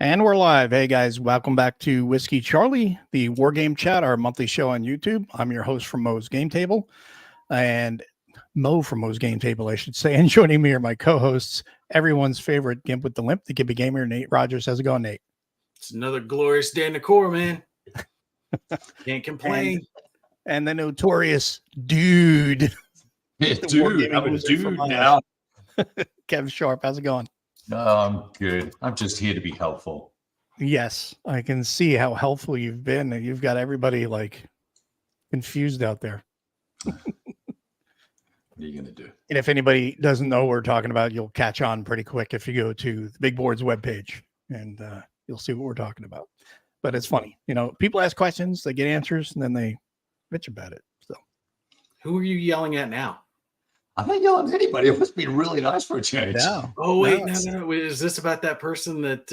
And we're live. Hey guys, welcome back to Whiskey Charlie, the War Game Chat, our monthly show on YouTube. I'm your host from Mo's Game Table, and Mo from Mo's Game Table, I should say. And joining me are my co-hosts, everyone's favorite Gimp with the Limp, the Gimpy Gamer, Nate Rogers. How's it going, Nate? It's another glorious day in the core, man. Can't complain. And the notorious dude. Yeah, dude, I'm a dude now. Kevin Sharp, how's it going? I'm good. I'm just here to be helpful. Yes, I can see how helpful you've been. And you've got everybody like confused out there. What are you going to do? And if anybody doesn't know what we're talking about, you'll catch on pretty quick if you go to the Big Board's webpage and you'll see what we're talking about. But it's funny. You know, people ask questions, they get answers, and then they bitch about it. So, who are you yelling at now? I'm not yelling at anybody. It must be really nice for a change. yeah. Oh, wait. No. Is this about that person that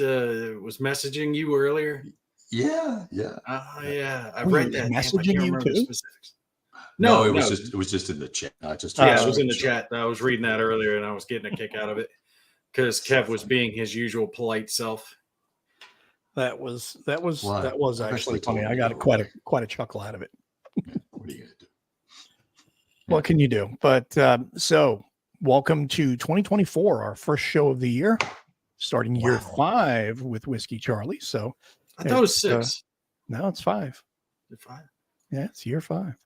was messaging you earlier? Yeah. Yeah. I read that. Messaging you too? No, it was just in the chat. It was in the chat. I was reading that earlier, and I was getting a kick out of it because Kev was being his usual polite self. That was actually funny. I got quite a chuckle out of it. What are you gonna do? What can you do? But so welcome to 2024, our first show of the year, starting year 5 with Whiskey Charlie. So I thought it was 6. No, it's 5. Is it 5? Yeah, it's year 5.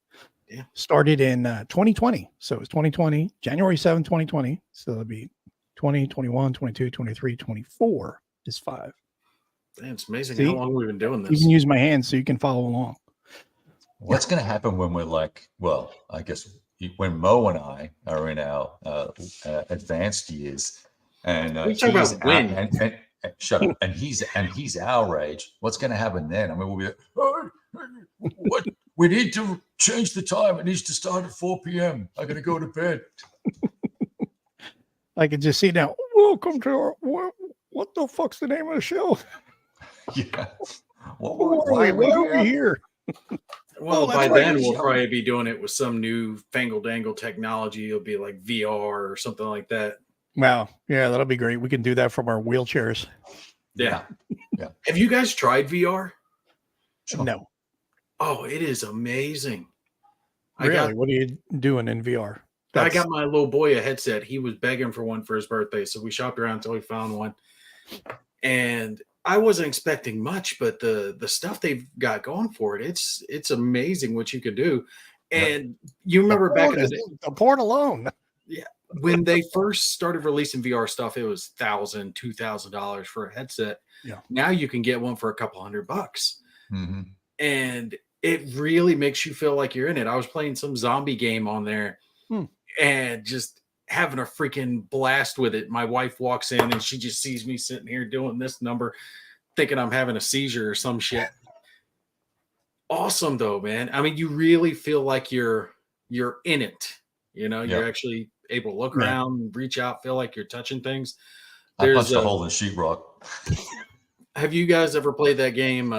Yeah. Started in 2020. So it was 2020, January 7, 2020. So it'll be 20, 21, 22, 23, 24 is 5. Damn, it's amazing See? how long we've been doing this. You can use my hands so you can follow along. What's going to happen when we're like, well, I guess when Mo and I are in our advanced years, and we talk about when. And shut up. And he's our age. What's going to happen then? I mean, we'll be like, oh, what? We need to change the time. It needs to start at 4 p.m. I'm going to go to bed. I can just see now. Welcome to our. What the fuck's the name of the show? Yeah. Why are we here? Well, by then we'll probably be doing it with some new fangled angle technology. It'll be like VR or something like that. Wow. Yeah, that'll be great. We can do that from our wheelchairs. Yeah. Have you guys tried VR? Sure. No. Oh, it is amazing. Really? What are you doing in VR? I got my little boy a headset. He was begging for one for his birthday, so we shopped around until we found one. And I wasn't expecting much, but the stuff they've got going for it, it's amazing what you can do. And you remember back in the port alone. Yeah. When they first started releasing VR stuff, it was $1,000, $2,000 for a headset. Yeah. Now you can get one for a couple $100. Mm-hmm. And it really makes you feel like you're in it. I was playing some zombie game on there and just having a freaking blast with it. My wife walks in and she just sees me sitting here doing this number, thinking I'm having a seizure or some shit. Awesome though, man. I mean, you really feel like you're in it. You know, you're actually able to look around, reach out, feel like you're touching things. I punched a hole in sheetrock. Have you guys ever played that game?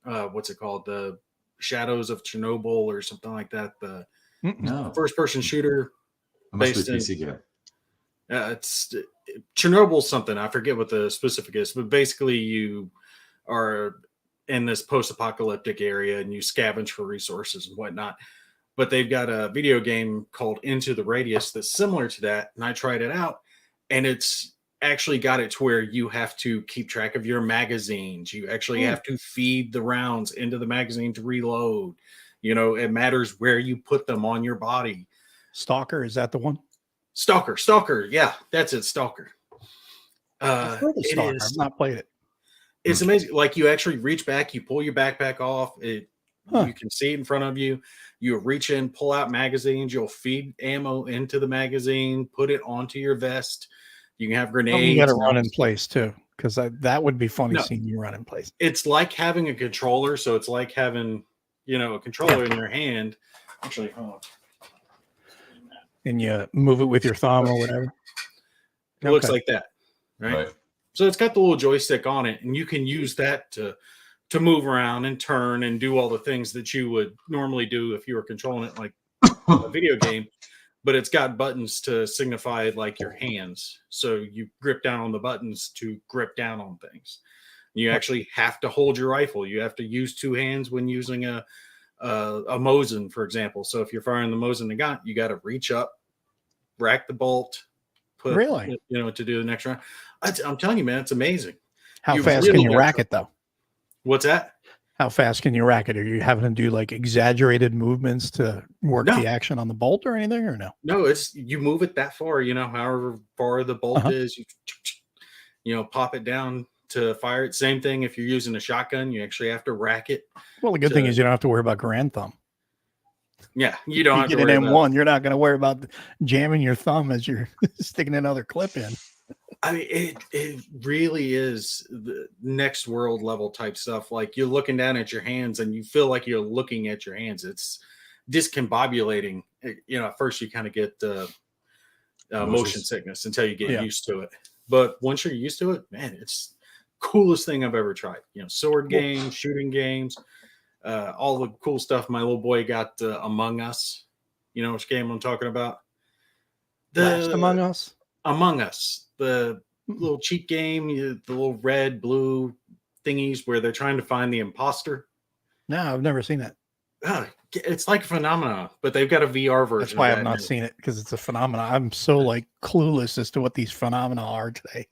What's it called? The Shadows of Chernobyl or something like that. The first-person shooter. It must be PC game. It's Chernobyl something. I forget what the specific is, but basically you are in this post-apocalyptic area and you scavenge for resources and whatnot. But they've got a video game called Into the Radius that's similar to that, and I tried it out, and it's actually got it to where you have to keep track of your magazines. You actually have to feed the rounds into the magazine to reload. You know, it matters where you put them on your body. Stalker, is that the one? Stalker. Yeah, that's it. Stalker. I've heard of Stalker. I've not played it. It's amazing. Like you actually reach back, you pull your backpack off. You can see it in front of you. You reach in, pull out magazines. You'll feed ammo into the magazine, put it onto your vest. You can have grenades. You got to run in place too, because that would be funny seeing you run in place. It's like having a controller. So it's like having, a controller in your hand. Actually, hold on. And you move it with your thumb or whatever. It looks like that, right? So it's got the little joystick on it, and you can use that to move around and turn and do all the things that you would normally do if you were controlling it like a video game. But it's got buttons to signify like your hands. So you grip down on the buttons to grip down on things. You actually have to hold your rifle. You have to use two hands when using a Mosin, for example. So if you're firing the Mosin Nagant, you got to reach up, rack the bolt, put Really? to do the next round. I'm telling you, man, it's amazing. How You fast really can you gotta rack try- it though? What's that? How fast can you rack it? Are you having to do like exaggerated movements to work No. the action on the bolt or anything, or no? No, it's you move it that far, however far the bolt is, you pop it down to fire it. Same thing if you're using a shotgun, you actually have to rack it. Well, the good thing is you don't have to worry about grand thumb. Yeah, you don't You have to get worry an about M1, you're not going to worry about jamming your thumb as you're sticking another clip in. I mean, it really is the next world level type stuff. Like you're looking down at your hands and you feel like you're looking at your hands. It's discombobulating. At first you kind of get motion sickness until you get used to it. But once you're used to it, man, it's coolest thing I've ever tried. Sword games, shooting games, all the cool stuff. My little boy got Among Us. You know which game I'm talking about? Last Among Us? Among Us, the little cheat game, the little red, blue thingies where they're trying to find the imposter. No, I've never seen that. It's like a phenomenon, but they've got a VR version. That's why I've not seen it, because it's a phenomenon. I'm so like clueless as to what these phenomena are today.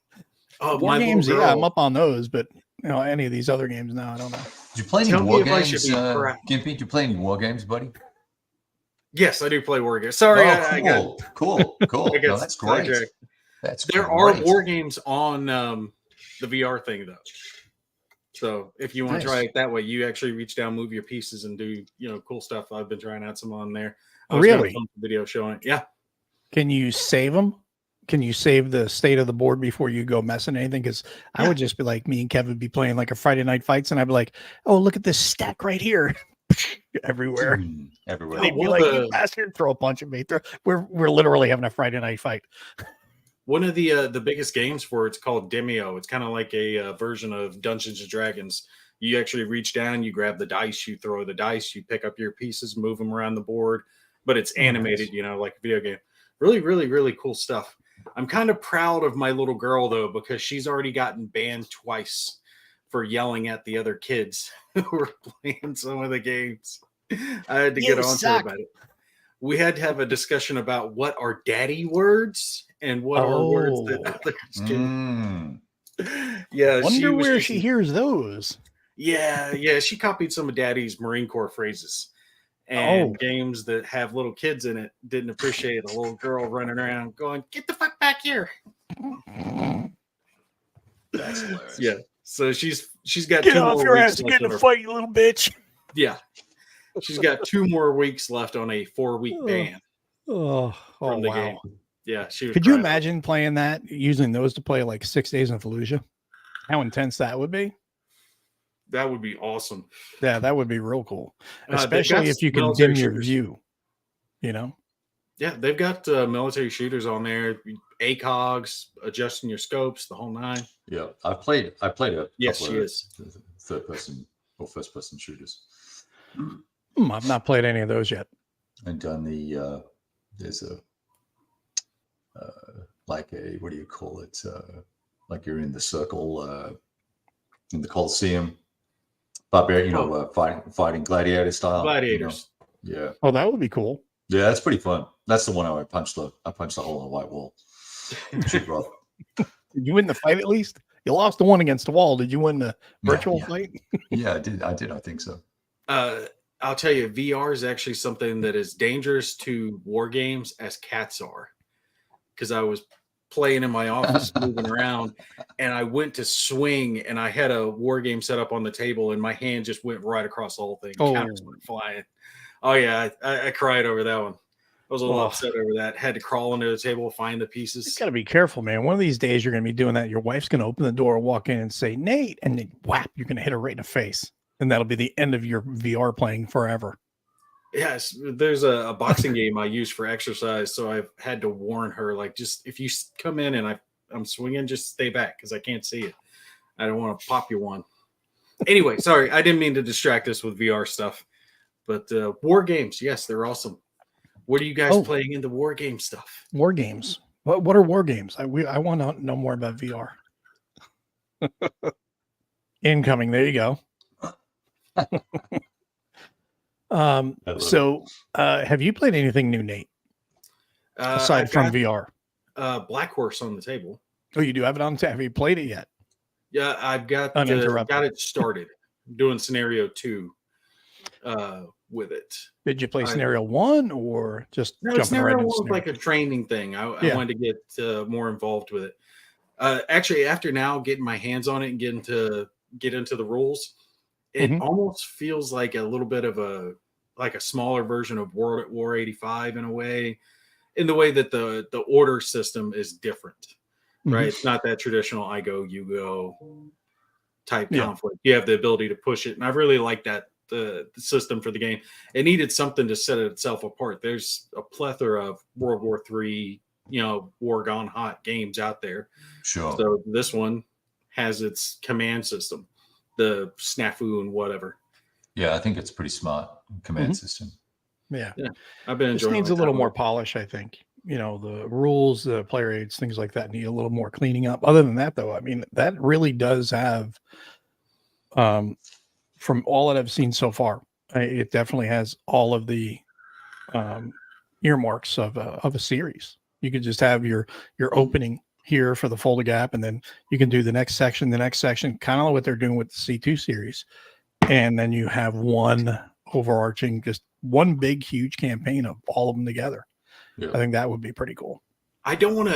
Oh, War my games, little yeah, girl, I'm up on those, but any of these other games now, I don't know. Did you play any Tell me war if I games, should be correct. Gimpy? Did you play any war games, buddy? Yes, I do play war games. Sorry, Cool. I No, that's great. sidetracked. That's There great. are war games on the VR thing though. So if you want to try it that way, you actually reach down, move your pieces, and do cool stuff. I've been trying out some on there. I was gonna Really? film a video showing it. Yeah. Can you save them? Can you save the state of the board before you go messing anything? Because I would just be like, me and Kevin would be playing like a Friday Night Fights, and I'd be like, oh, look at this stack right here. Everywhere. Everywhere. And they'd be like, you bastard, throw a punch at me. We're literally having a Friday night fight. One of the biggest games for it's called Demio. It's kind of like a version of Dungeons and Dragons. You actually reach down, you grab the dice, you throw the dice, you pick up your pieces, move them around the board, but it's animated, like a video game. Really, really, really cool stuff. I'm kind of proud of my little girl though, because she's already gotten banned twice for yelling at the other kids who were playing some of the games. I had to get on to her about it. We had to have a discussion about what are daddy words and what are words that others can. Yeah, wonder where she hears those. Yeah, she copied some of Daddy's Marine Corps phrases. And games that have little kids in it didn't appreciate a little girl running around going, "Get the fuck back here!" That's hilarious. Yeah, so she's got get 2 off more your weeks ass, left get in a fight, you little bitch. Yeah, she's got 2 more weeks left on a 4-week ban from the game. Yeah, could you imagine playing that, using those to play like 6 Days in Fallujah? How intense that would be. That would be awesome. Yeah, that would be real cool, especially if you can dim your view. Yeah, they've got military shooters on there, ACOGs, adjusting your scopes, the whole 9. Yeah, I played a yes, couple she of is third person or first person shooters. I've not played any of those yet. And done the there's a like a, what do you call it? Like you're in the circle in the Colosseum. Barbarian, fighting gladiator style. Gladiators. Yeah. Oh, that would be cool. Yeah, that's pretty fun. That's the one I punched the hole in the white wall. Did you win the fight at least? You lost the one against the wall. Did you win the virtual fight? Yeah, I did. I think so. I'll tell you, VR is actually something that is dangerous to war games as cats are. Because I was playing in my office, moving around, and I went to swing, and I had a war game set up on the table, and my hand just went right across the whole thing. Counters went flying. Oh yeah, I cried over that one. I was a little upset over that. Had to crawl under the table, find the pieces. You got to be careful, man. One of these days, you're going to be doing that. Your wife's going to open the door, walk in, and say, "Nate," and then whap, you're going to hit her right in the face, and that'll be the end of your VR playing forever. Yes, there's a boxing game I use for exercise, so I've had to warn her, like, just if you come in and I'm swinging, just stay back because I can't see it. I don't want to pop you one. Anyway, sorry, I didn't mean to distract us with VR stuff, but war games, yes, they're awesome. What are you guys playing in the war game stuff? War games. What are war games? I want to know more about VR. Incoming. There you go. Have you played anything new, Nate, aside I've from got VR? Black Horse on the table. Oh, you do have it on tap. Have you played it yet? Yeah, I've got Uninterrupted. got it started. Doing scenario 2 with it. Did you play scenario 1 or just No, jumping scenario right into 1 was scenario like a 2? training thing. I wanted to get more involved with it. Actually, after now getting my hands on it and get into the rules, it Mhm. almost feels like a little bit of a smaller version of World at War 85 in a way, in the way that the order system is different, right? Mhm. It's not that traditional I go, you go type Yeah. conflict. You have the ability to push it. And I really like that the system for the game. It needed something to set itself apart. There's a plethora of World War III, war gone hot games out there. Sure. So this one has its command system, the snafu and whatever. Yeah, I think it's pretty smart command Mhm. system. Yeah. I've been This enjoying needs my a little time more with it. polish, I think. The rules, the player aids, things like that need a little more cleaning up. Other than that, though, I mean, that really does have, from all that I've seen so far, it definitely has all of the earmarks of a series. You could just have your opening here for the Fulda Gap, and then you can do the next section, kind of what they're doing with the C2 series. And then you have one overarching, just one big, huge campaign of all of them together. Yeah. I think that would be pretty cool. I don't want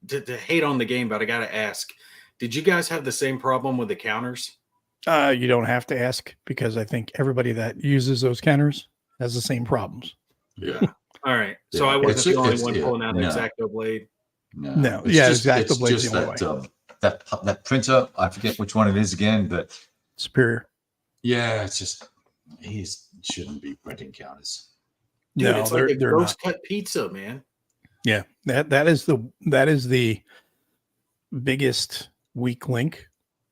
to hate on the game, but I got to ask, did you guys have the same problem with the counters? You don't have to ask, because I think everybody that uses those counters has the same problems. Yeah. All right. So Yeah. I wasn't the only one yeah, pulling out an no. X-Acto blade. No, it's yeah, just, X-Acto it's Blade's just the only that printer. I forget which one it is again, but Superior. yeah, it's just he shouldn't be printing counters. Dude, No, it's like a they're ghost not. cut pizza, man. Yeah, that is the biggest weak link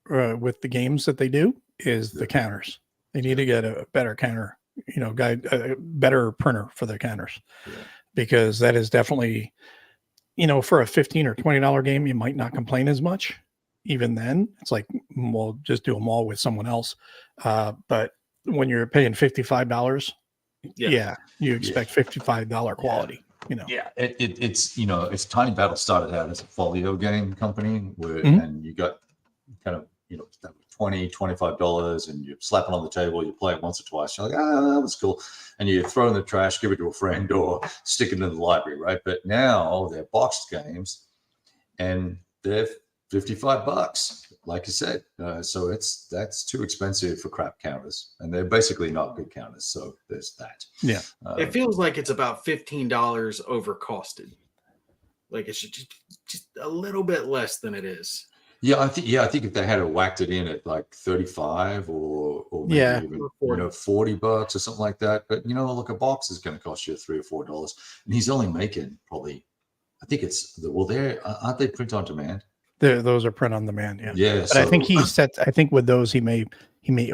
with the games that they do is the counters. They need to get a better counter, a better printer for their counters, because that is definitely, for a $15 or $20 game, you might not complain as much. Even then, it's like, well, just do them all with someone else. But when you're paying $55, you expect $55 quality. Yeah, it's Tiny Battle started out as a folio game company where, Mhm. and you got kind of, $20, $25, and you slap it on the table, you play it once or twice, you're like, that was cool. And you throw it in the trash, give it to a friend, or stick it in the library, right? But now they're boxed games and they're $55, like you said. So that's too expensive for crap counters, and they're basically not good counters. So there's that. Yeah. It feels like it's about $15 over costed. Like it should just a little bit less than it is. Yeah, I think if they had whacked it in at like 35 or maybe even $40 or something like that. But look, a box is going to cost you $3 or $4, and he's only making probably, I think it's aren't they print on demand? Those are print on demand. Yeah. Yeah. But I think I think with those he may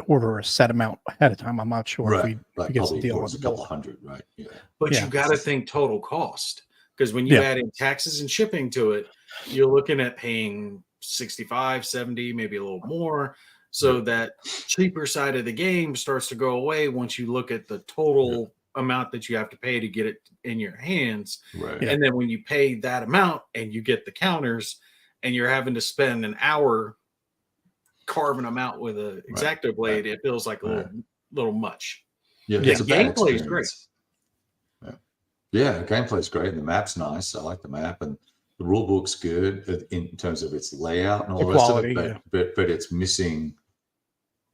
order a set amount ahead of time. I'm not sure if he gets a deal with a couple hundred, right? Yeah. But you got to think total cost, because when you add in taxes and shipping to it, you're looking at paying 65, 70, maybe a little more. So that cheaper side of the game starts to go away once you look at the total amount that you have to pay to get it in your hands. Right. And then when you pay that amount and you get the counters and you're having to spend an hour carving them out with an X-Acto blade, it feels like a little much. Yeah. The gameplay is great. Yeah, the gameplay is great, and the map's nice. I like the map, and the rule book's good in terms of its layout and all the rest of it. But it's missing.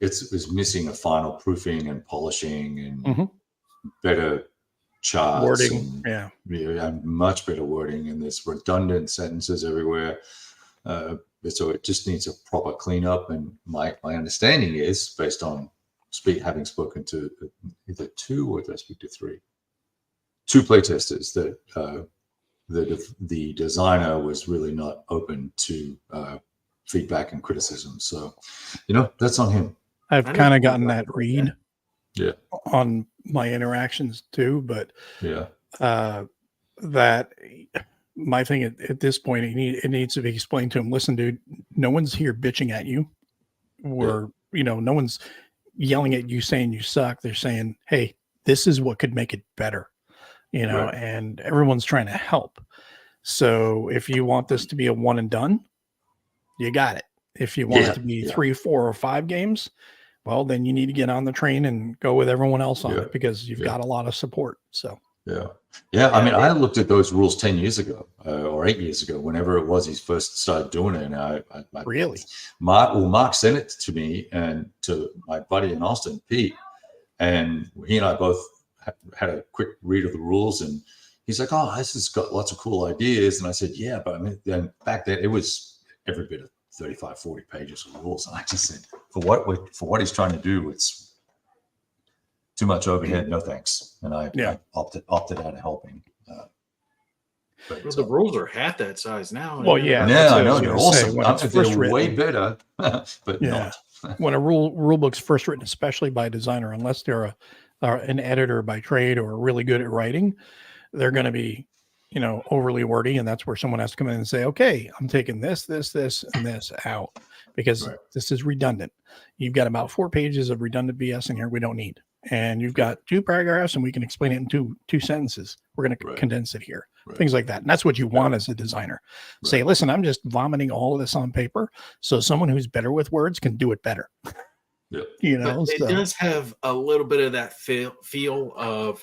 It's missing a final proofing and polishing and better charts, wording. And much better wording, and there's redundant sentences everywhere. So it just needs a proper cleanup. And my understanding is, based on having spoken to either two, or did I speak to three? Two playtesters, that the designer was really not open to feedback and criticism. So, that's on him. I've kind of gotten that read on my interactions too, but that my thing at this point, it needs to be explained to him. Listen, dude, no one's here bitching at you. We're no one's yelling at you saying you suck. They're saying, hey, this is what could make it better, Right. and everyone's trying to help. So if you want this to be a one and done, you got it. If you want it to be 3, 4, or 5 games, well, then you need to get on the train and go with everyone else on it, because you've got a lot of support. So yeah. I mean, I looked at those rules 10 years ago or 8 years ago, whenever it was he first started doing it. And I really, Mark sent it to me and to my buddy in Austin, Pete, and he and I both had a quick read of the rules, and he's like, "Oh, this has got lots of cool ideas." And I said, "Yeah, but I mean, then back then it was every bit of 35, 40 pages of rules." And I just said, for what he's trying to do, it's too much overhead. No thanks. And I opted out of helping. Well, the rules are half that size now. Well, yeah, I know they're awesome. They're way better, but not. When a rule book's first written, especially by a designer, unless they're an editor by trade or really good at writing, they're going to be, overly wordy, and that's where someone has to come in and say, okay, I'm taking this, and this out, because this is redundant. You've got about 4 pages of redundant BS in here we don't need. And you've got 2 paragraphs, and we can explain it in two sentences. We're going to condense it here. Things like that. And that's what you want as a designer. Say, listen, I'm just vomiting all of this on paper, so someone who's better with words can do it better. It does have a little bit of that feel of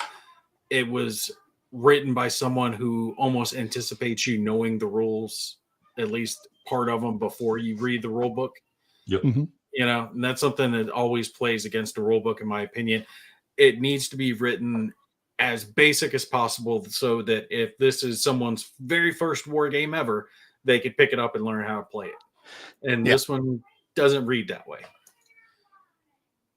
it was written by someone who almost anticipates you knowing the rules, at least part of them, before you read the rule book. Yep. Mm-hmm. And that's something that always plays against the rule book, in my opinion. It needs to be written as basic as possible, so that if this is someone's very first war game ever, they could pick it up and learn how to play it. And this one doesn't read that way.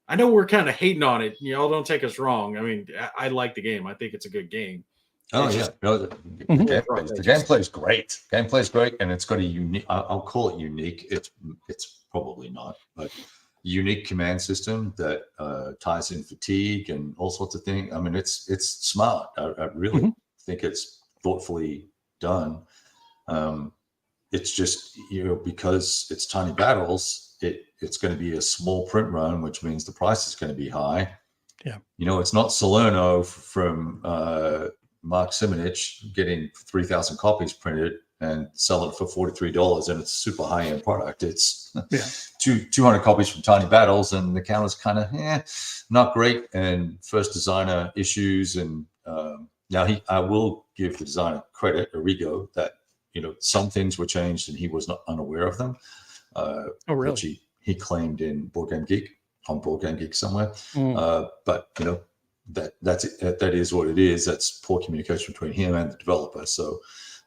I know we're kind of hating on it. Y'all don't take us wrong. I mean, I like the game. I think it's a good game. Oh, yeah. The gameplay is great. Gameplay is great, and it's got a unique, I'll call it unique. It's probably not, but unique command system that ties in fatigue and all sorts of things. I mean, it's smart. I really think it's thoughtfully done. It's just, because it's tiny battles, it's going to be a small print run, which means the price is going to be high. Yeah. It's not Salerno from Mark Simonich getting 3,000 copies printed and sell it for $43, and it's a super high-end product. It's 200 copies from Tiny Battles, and the counter's kind of not great, and first designer issues. And now I will give the designer credit, Arrigo, that some things were changed and he was not unaware of them. Oh, really? Which he claimed in Board Game Geek, on Board Game Geek somewhere. But that is what it is. That's poor communication between him and the developer. So.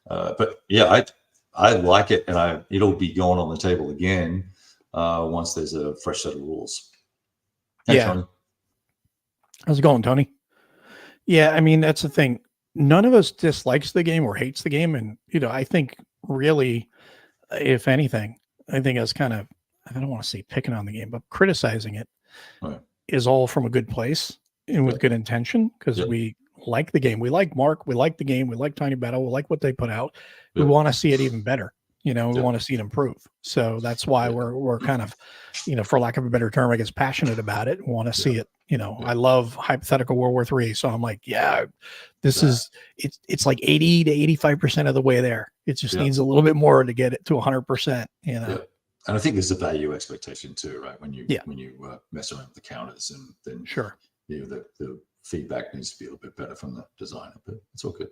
But yeah, I like it, and it'll be going on the table again once there's a fresh set of rules. Thanks, Tony. How's it going, Tony? Yeah, I mean, that's the thing. None of us dislikes the game or hates the game, and I think really, if anything, I think as kind of, I don't want to say picking on the game, but criticizing it is all from a good place and with good intention, because we like the game. We like Mark. We like the game. We like Tiny Battle. We like what they put out. We want to see it even better. We want to see it improve. So that's why we're kind of, for lack of a better term, I guess, passionate about it. We want to see it. I love hypothetical World War III. So I'm like, this is, it's like 80 to 85% of the way there. It just needs a little bit more to get it to 100%. And I think there's a value expectation too, right? When you mess around with the counters, and then the feedback needs to be a little bit better from the designer, but it's all good.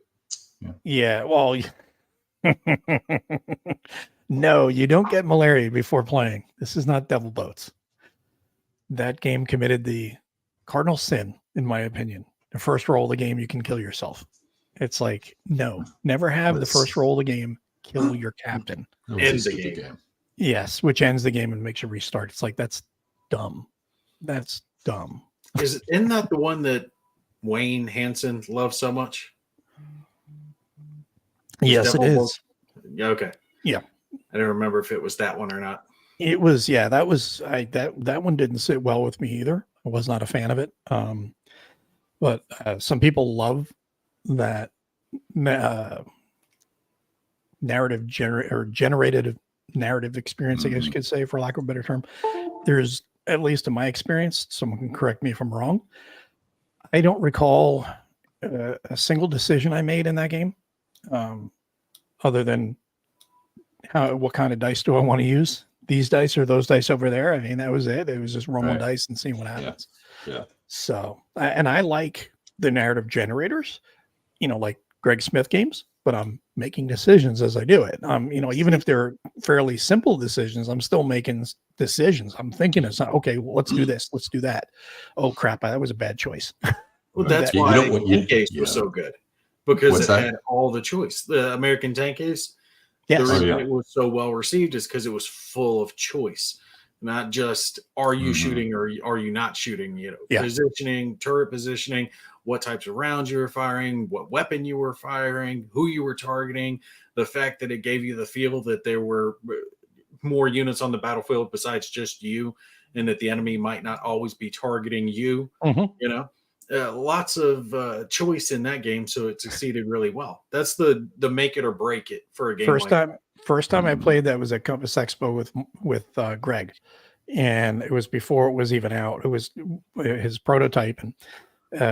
Well, no, you don't get malaria before playing. This is not Devil Boats. That game committed the cardinal sin, in my opinion. The first roll of the game, you can kill yourself. It's like, no, never have the first roll of the game kill your captain. Ends the game. Yes, which ends the game and makes you restart. It's like, that's dumb. That's dumb. Isn't that the one that Wayne Hansen loves so much? Yes, it is. Yeah. Okay. Yeah. I don't remember if it was that one or not. It was. Yeah, that was. That one didn't sit well with me either. I was not a fan of it. But some people love that generated narrative experience, I guess you could say, for lack of a better term. There's at least in my experience, someone can correct me if I'm wrong. I don't recall a single decision I made in that game, other than what kind of dice do I want to use? These dice or those dice over there? I mean, that was it. It was just rolling dice and seeing what happens. Yeah. So, and I like the narrative generators, like Greg Smith games, but I'm making decisions as I do it. Even if they're fairly simple decisions, I'm still making decisions. I'm thinking it's not, okay, well, let's do this. Let's do that. Oh crap. That was a bad choice. Well, that's why Tank Case was so good, because had all the choice. The American Tank Case, yes. The reason it was so well received is because it was full of choice, not just are you shooting or are you not shooting. Positioning, turret positioning, what types of rounds you were firing, what weapon you were firing, who you were targeting. The fact that it gave you the feel that there were more units on the battlefield besides just you, and that the enemy might not always be targeting you. Lots of choice in that game, so it succeeded really well. That's the make it or break it for a game. First time I played that was at Compass Expo with Greg, and it was before it was even out. It was his prototype, and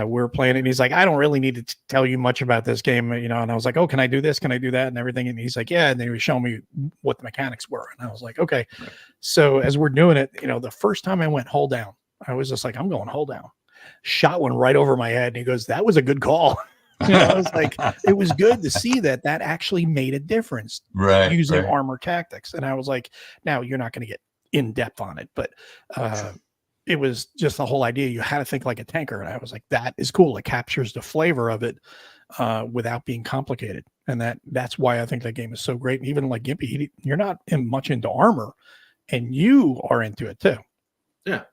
we were playing it. And he's like, "I don't really need to tell you much about this game," And I was like, "Oh, can I do this? Can I do that?" And everything. And he's like, "Yeah." And then he was showing me what the mechanics were, and I was like, "Okay." Right. So as we're doing it, the first time I went hold down, I was just like, "I'm going hold down." Shot one right over my head, and he goes, "That was a good call." I was like, it was good to see that actually made a difference, using armor tactics. And I was like, now you're not going to get in depth on it, but it was just the whole idea. You had to think like a tanker, and I was like, that is cool. It captures the flavor of it without being complicated, and that's why I think that game is so great. And even like Gimpy, you're not much into armor, and you are into it too. Yeah.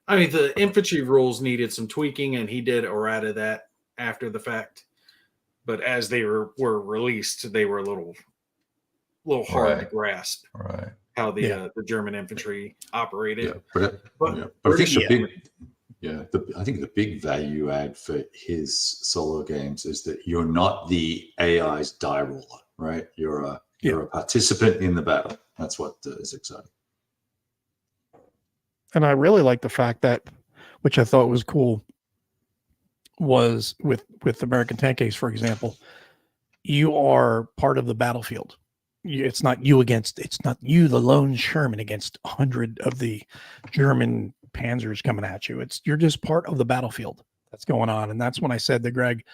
I mean, the infantry rules needed some tweaking, and he did errata that after the fact. But as they were released, they were a little hard to grasp. Right. How the German infantry operated. Yeah, but I think I think the big value add for his solo games is that you're not the AI's die roller, right? You're a participant in the battle. That's what is exciting. And I really like the fact that, which I thought was cool, was with American Tank Case, for example, you are part of the battlefield. It's not you, the lone Sherman, against 100 of the German panzers coming at you. You're just part of the battlefield that's going on. And that's when I said to Greg,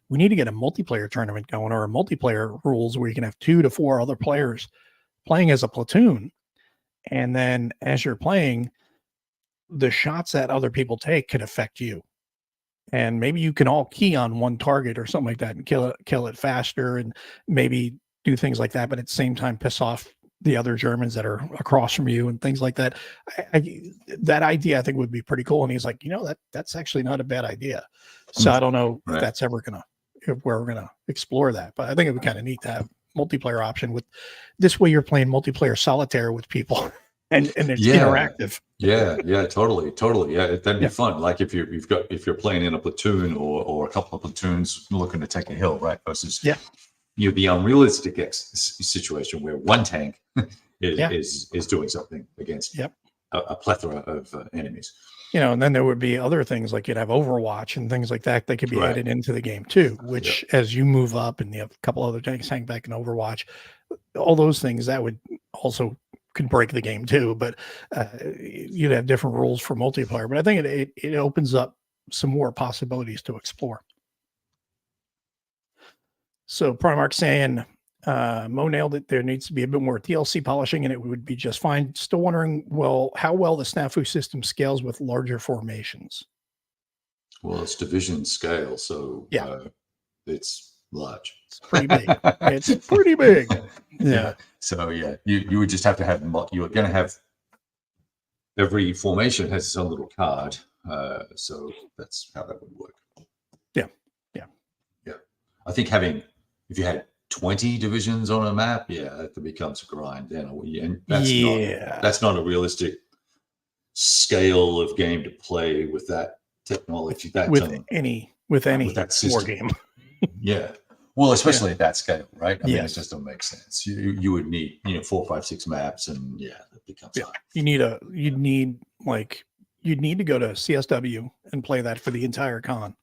we need to get a multiplayer tournament going, or a multiplayer rules where you can have 2 to 4 other players playing as a platoon. And then as you're playing, the shots that other people take could affect you. And maybe you can all key on one target or something like that and kill it faster, and maybe do things like that, but at the same time piss off the other Germans that are across from you and things like that. That idea I think would be pretty cool. And he's like, that's actually not a bad idea. So I don't know if that's ever if we're gonna explore that, but I think it would kind of neat to have multiplayer option. With this way, you're playing multiplayer solitaire with people. And it's interactive. Yeah, totally. Yeah, that'd be fun. Like if you're playing in a platoon or a couple of platoons looking to take a hill, right? Versus the unrealistic situation where one tank is doing something against a plethora of enemies. And then there would be other things like you'd have Overwatch and things like that could be added into the game too. Which as you move up and you have a couple other tanks hang back in Overwatch, all those things that would also could break the game too, but you'd have different rules for multiplayer. But I think it opens up some more possibilities to explore. So Primark saying, Mo nailed it. There needs to be a bit more TLC polishing and it would be just fine. Still wondering, how well the Snafu system scales with larger formations. Well, it's division scale, so it's large. It's pretty big. It's pretty big. Yeah. So you would just have to have. You're going to have every formation has its own little card. So that's how that would work. Yeah. I think if you had 20 divisions on a map, that becomes a grind. And that's not a realistic scale of game to play with that technology. With any war game. Yeah. Well, especially at that scale, right? I mean, it just don't make sense. You would need 4, 5, 6 maps, and that becomes hard. You'd need like you'd need to go to CSW and play that for the entire con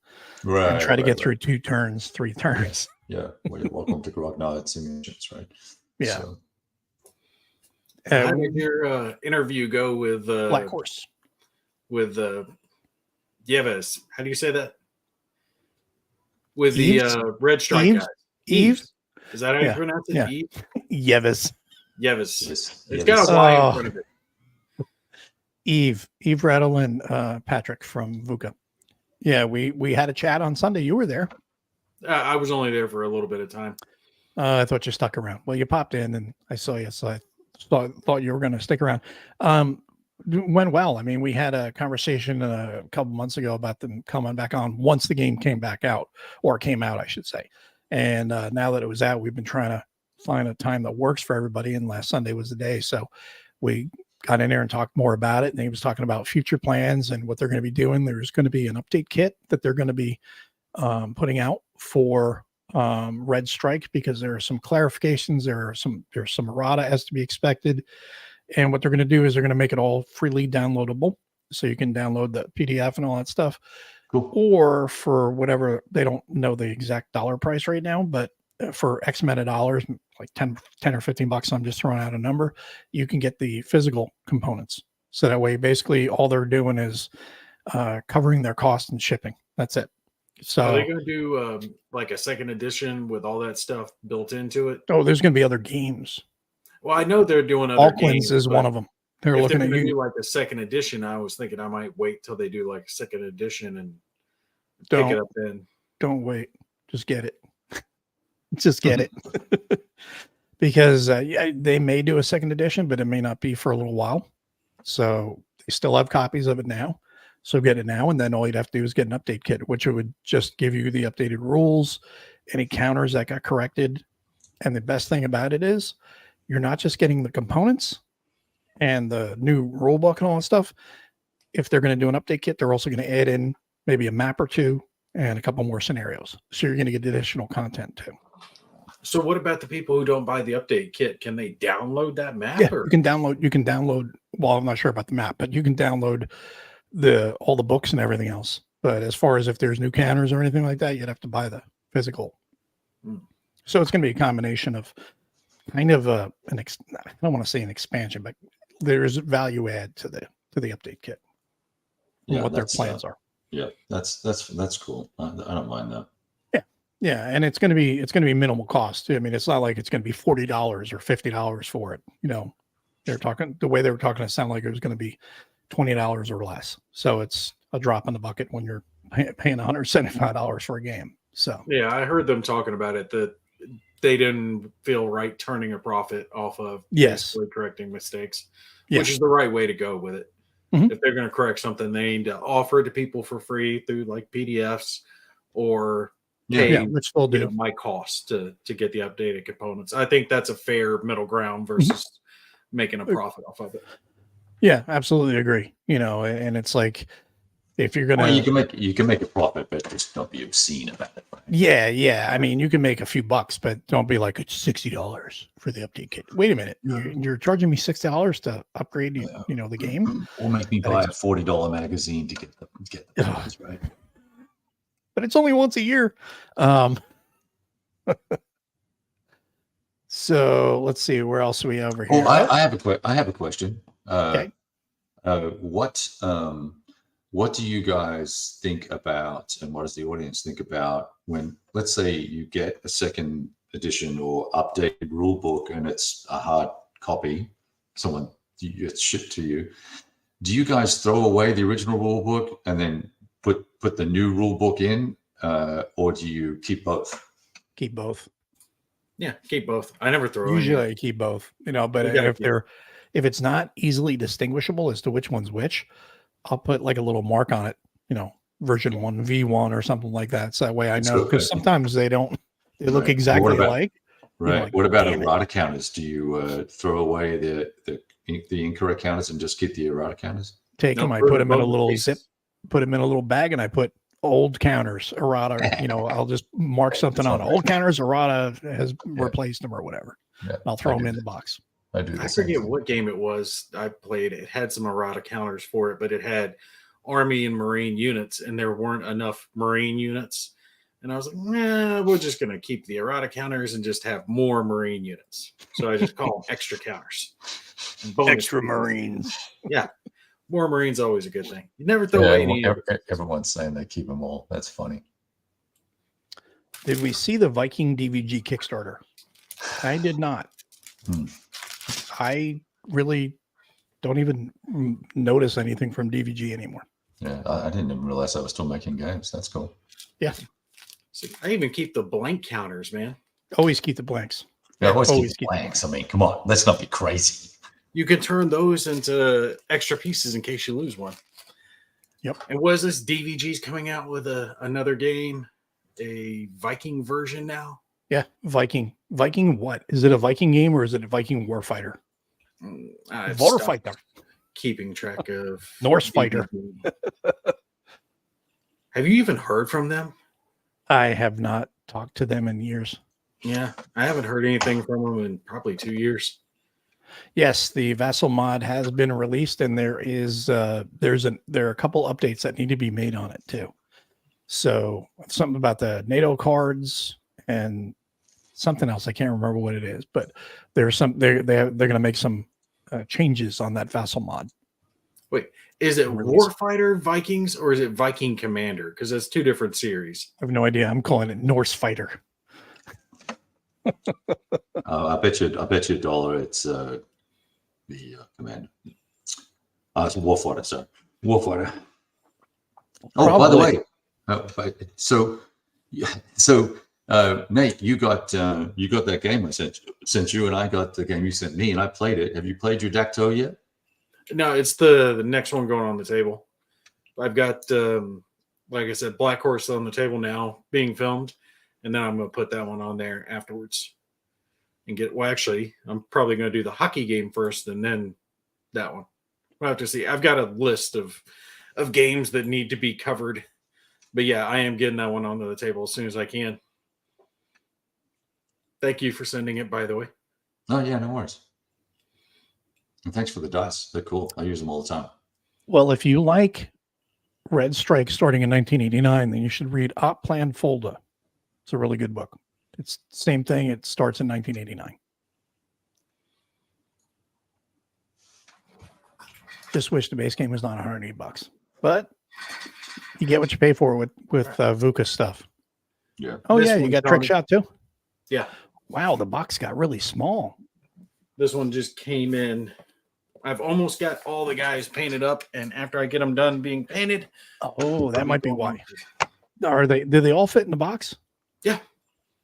Right. and try to get through 2 turns, 3 turns. Yeah. Well, you're welcome to Grognard Simulations, right? Yeah. So, How did your interview go with Black Horse. with Yeves? How do you say that? With Eves? the Red Strike Eves? guys. Eves? Is that how you Yeah. pronounce it? Yeah. Eve? Yevis. Yeves. yes. It's got a Y in Oh. front of it. Eve Rattle and Patrick from VUCA. Yeah, we had a chat on Sunday. You were there. I was only there for a little bit of time. I thought you stuck around. Well, you popped in and I saw you, so I thought you were going to stick around. Went well. I mean, we had a conversation a couple months ago about them coming back on once the game came back out, or came out, I should say. And now that it was out, we've been trying to find a time that works for everybody. And last Sunday was the day. So we got in there and talked more about it. And he was talking about future plans and what they're going to be doing. There's going to be an update kit that they're going to be putting out for Red Strike, because there are some clarifications. There's some errata as to be expected. And what they're going to do is they're going to make it all freely downloadable. So you can download the PDF and all that stuff. Cool. Or for whatever, they don't know the exact dollar price right now, but for X amount of dollars, like 10 or 15 bucks, I'm just throwing out a number, you can get the physical components. So that way, basically all they're doing is covering their cost and shipping. That's it. So Are they going to do like a second edition with all that stuff built into it? oh, there's going to be other games. Well, I know they're doing other games. Alquins is one of them. They're If looking they're at going to you. do like a second edition, I was thinking I might wait till they do like a second edition and pick Don't it up then. don't wait. Just get it. Just get it. Because yeah, they may do a second edition, but it may not be for a little while. So they still have copies of it now. So get it now, and then all you'd have to do is get an update kit, which would just give you the updated rules, any counters that got corrected. And the best thing about it is you're not just getting the components and the new rule book and all that stuff. If they're going to do an update kit, they're also going to add in maybe a map or two and a couple more scenarios. So you're going to get additional content too. So what about the people who don't buy the update kit? Can they download that map? Yeah, Or? you can download, well, I'm not sure about the map, but you can download all the books and everything else. But as far as if there's new counters or anything like that, you'd have to buy the physical. Hmm. So it's going to be a combination of kind of I don't want to say an expansion, but there's value add to the update kit. And what their that's, plans are. Yeah, that's cool. I don't mind that. Yeah, and it's going to be minimal cost too. I mean, it's not like it's going to be $40 or $50 for it. You know, the way they were talking, it sounded like it was going to be $20 or less. So it's a drop in the bucket when you're paying $175 for a game. So Yeah, I heard them talking about it, that they didn't feel right turning a profit off of basically correcting mistakes, which is the right way to go with it. Mhm. If they're going to correct something, they need to offer it to people for free through like PDFs or pay yeah, which they'll do. my cost to get the updated components. I think that's a fair middle ground versus making a profit off of it. Yeah, absolutely agree. You know, and it's like if you're gonna, Well, you can make a profit, but just don't be obscene about it. Right? yeah. I mean, you can make a few bucks, but don't be like it's $60 for the update kit. Wait a minute, you're charging me $6 to upgrade, you know, the game, Or make me buy a $40 magazine to get the points, right? but it's only once a year. So let's see, where else are we over here? Oh, I have a question. Okay. What do you guys think about, and what does the audience think about when, let's say, you get a second edition or updated rule book and it's a hard copy, it's shipped to you? Do you guys throw away the original rule book and then put the new rule book in, or do you keep both? Keep both. Yeah, keep both. I never throw Usually any. I keep both, you know, but You gotta if it's not easily distinguishable as to which one's which, I'll put like a little mark on it, you know, version 1, V1 or something like that. So that way I know, because sometimes they look Right. exactly alike. Right. like, What about damn it. errata counters? Do you throw away the incorrect counters and just keep the errata counters? Take them, I put them in a little zip, put them in a little bag, and I put old counters, errata, you know, I'll just mark something on old counters, errata has replaced them or whatever. Yeah, I'll throw them in the box. I do. I forget what game it was I played. It had some errata counters for it, but it had Army and Marine units, and there weren't enough Marine units. And I was like, nah, we're just going to keep the errata counters and just have more Marine units. So I just call them extra counters. Bonus Extra pieces. Marines. Yeah. More Marines always a good thing. You never throw away any. Everyone's saying they keep them all. That's funny. Did we see the Viking DVG Kickstarter? I did not. I really don't even notice anything from DVG anymore. Yeah, I didn't even realize I was still making games. That's cool. Yeah. So I even keep the blank counters, man. Always keep the blanks. Yeah, always Always keep keep the blanks. I mean, come on. Let's not be crazy. You can turn those into extra pieces in case you lose one. Yep. And was this DVG's coming out with another game, a Viking version now? Yeah, Viking. Viking what? Is it a Viking game or is it a Viking Warfighter? I've stopped Warfighter. keeping track of Norse fighter. Have you even heard from them? I have not talked to them in years. Yeah, I haven't heard anything from them in probably 2 years. Yes, the Vassal mod has been released, and there are a couple updates that need to be made on it too. So something about the NATO cards and something else. I can't remember what it is, but there's they're going to make some changes on that Vassal mod. Wait, is it Release. Warfighter Vikings or is it Viking Commander? Because that's two different series. I have no idea. I'm calling it Norse Fighter. I bet you $1 it's the commander. It's Warfighter, sorry. Warfighter. Oh, by the way, Nate, you got that game I sent you. Since you and I got the game you sent me, and I played it. Have you played your Dacto yet? No, it's the next one going on the table. I've got, like I said, Black Horse on the table now being filmed, and then I'm going to put that one on there afterwards. And actually, I'm probably going to do the hockey game first and then that one. We'll have to see. I've got a list of games that need to be covered. But yeah, I am getting that one onto the table as soon as I can. Thank you for sending it, by the way. Oh, yeah, no worries. And thanks for the dice. They're cool. I use them all the time. Well, if you like Red Strike starting in 1989, then you should read Op Plan Folda. It's a really good book. It's the same thing. It starts in 1989. Just wish the base game was not $180, but you get what you pay for with VUCA stuff. Yeah. Oh This yeah, you one's got Trick coming. Shot too. Yeah. Wow, the box got really small. This one just came in. I've almost got all the guys painted up, and after I get them done being painted, Oh, that might be why. Are they? Do they all fit in the box? Yeah.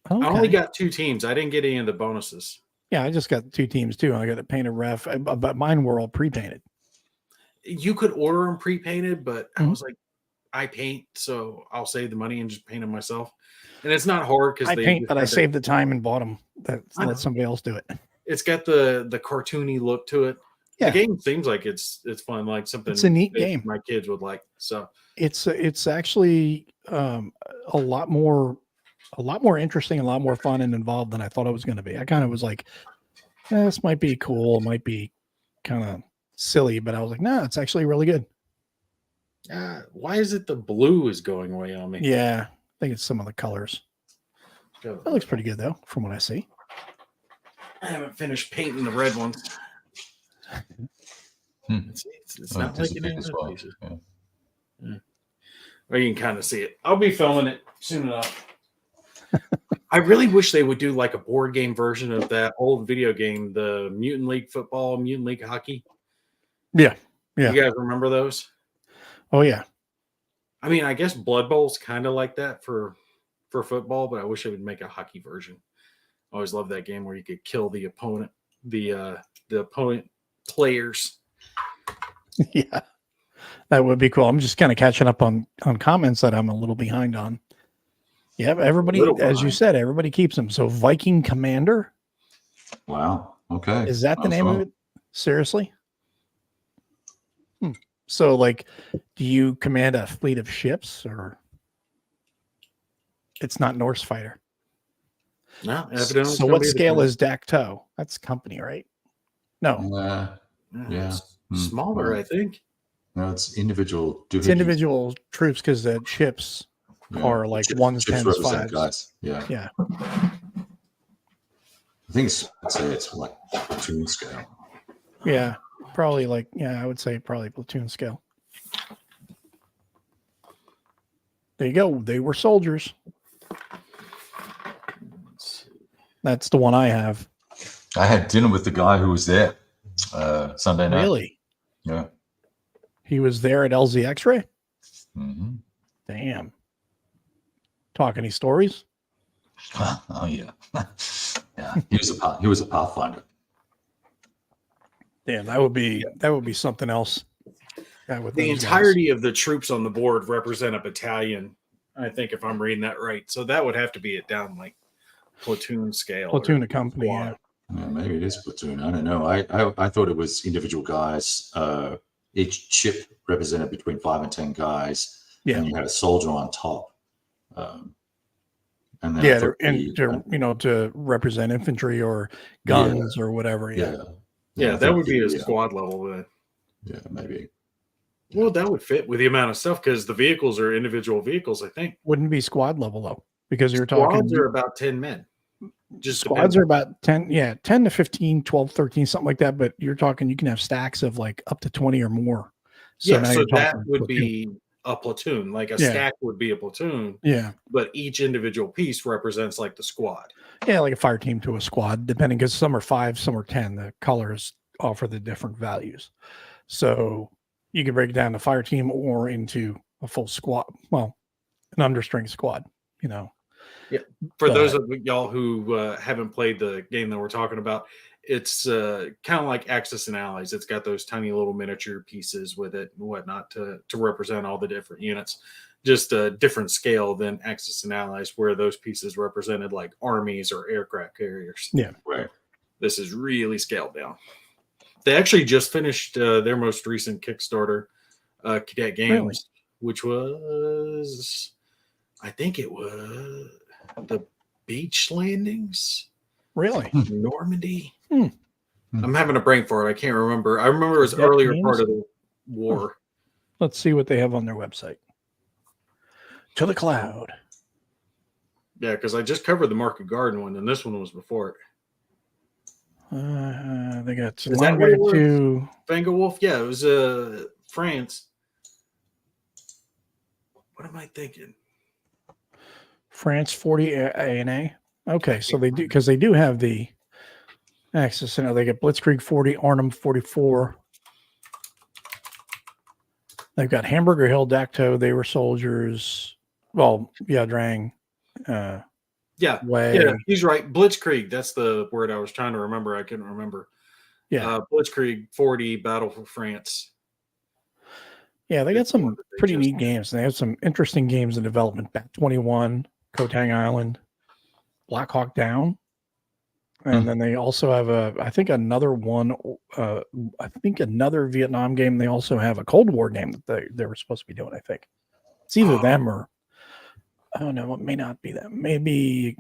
Okay. I only got 2 teams. I didn't get any of the bonuses. Yeah, I just got 2 teams too. I got a painted ref, but mine were all pre-painted. You could order them pre-painted, but I Mhm. was like, I paint, so I'll save the money and just paint them myself. And it's not hard because I paint, but I saved the time and bought them. I know. Let somebody else do it. It's got the cartoony look to it. Yeah. The game seems like it's fun, like something. It's a neat that game. My kids would like. So It's actually a lot more interesting, a lot more fun and involved than I thought it was going to be. I kind of was like, this might be cool, it might be kind of silly, but I was like, no, it's actually really good. why is it the blue is going away on me? Yeah, I think it's some of the colors. It looks pretty good though, from what I see. I haven't finished painting the red ones. It's not like it is well. pieces. Yeah. Or you can kind of see it. I'll be filming it soon enough. I really wish they would do like a board game version of that old video game, the Mutant League Football, Mutant League Hockey. Yeah. Yeah. You guys remember those? Oh yeah. I mean, I guess Blood Bowl's kind of like that for football, but I wish they would make a hockey version. I always loved that game where you could kill the opponent, the opponent players. Yeah. That would be cool. I'm just kind of catching up on comments that I'm a little behind on. Yeah, everybody, Little as you behind. said, everybody keeps them. So Viking Commander, Wow. Okay. is that the name of Awesome. it? Seriously? So like, do you command a fleet of ships or it's not Norse Fighter? No, evidently So what scale is Dacto? That's company, right? No, Yeah. It's smaller, Well, I think. no, it's individual. it's individual troops because the chips are like ones, chips tens, represent fives. guys. Yeah. Yeah. I think I'd say it's like platoon scale. Yeah. Probably like, I would say probably platoon scale. There you go. They were soldiers. Let's see. That's the one I have. I had dinner with the guy who was there Sunday night. Really? Yeah. He was there at LZ X-Ray? Mm-hmm. Damn. Talk any stories? Oh yeah. Yeah. He was a pathfinder. Damn, that would be something else. With The those guys. entirety of the troops on the board represent a battalion, I think, if I'm reading that right. So that would have to be it down like platoon scale. Platoon or of company, yeah. squad. Yeah, maybe it is platoon. I don't know. I thought it was individual guys. Each chip represented between 5 and 10 guys. Yeah. And you had a soldier on top. And then to represent infantry or guns or whatever. Yeah, that would be a squad level then. Yeah, maybe. Well, that would fit with the amount of stuff because the vehicles are individual vehicles, I think. Wouldn't be squad level though, because you're Squads talking are about 10 men. Just squads depends. are about 10 to 15, 12, 13, something like that. But you're talking, you can have stacks of like up to 20 or more. So now so you're that talking would platoon. be a platoon. Like a stack would be a platoon, Yeah. but each individual piece represents like the squad. Yeah, like a fire team to a squad, depending, because some are 5, some are 10. The colors offer the different values. So you can break it down to fire team or into a full squad. Well, an understring squad, For But- those of y'all who haven't played the game that we're talking about, it's kind of like Axis and Allies. It's got those tiny little miniature pieces with it and whatnot to represent all the different units. Just a different scale than Axis and Allies, where those pieces represented like armies or aircraft carriers. Yeah. Right. This is really scaled down. They actually just finished their most recent Kickstarter, Cadet Games, Really? which was, I think it was the beach landings, Really? Normandy. Hmm. I'm having a brain fart. I can't remember. I remember it was Cadet earlier Games? part of the war. Let's see what they have on their website. To the cloud. Yeah, because I just covered the Market Garden one, and this one was before it. They got some Is that what it was? to Vangerwolf? Yeah, it was France. What am I thinking? France 40 ANA. Okay, so they do, because they do have the Axis. They got Blitzkrieg 40, Arnhem 44. They've got Hamburger Hill, Dacto. They were soldiers. Well, yeah, Drang. Way. Yeah, he's right. Blitzkrieg. That's the word I was trying to remember. I couldn't remember. Yeah. Blitzkrieg 40, Battle for France. Yeah, they got It's the one some that they pretty just- neat games. They have some interesting games in development. Bat 21, Kotang Island, Black Hawk Down. And then they also have another one. I think another Vietnam game. They also have a Cold War game that they were supposed to be doing. I think it's either them or I don't know. It may not be them. Maybe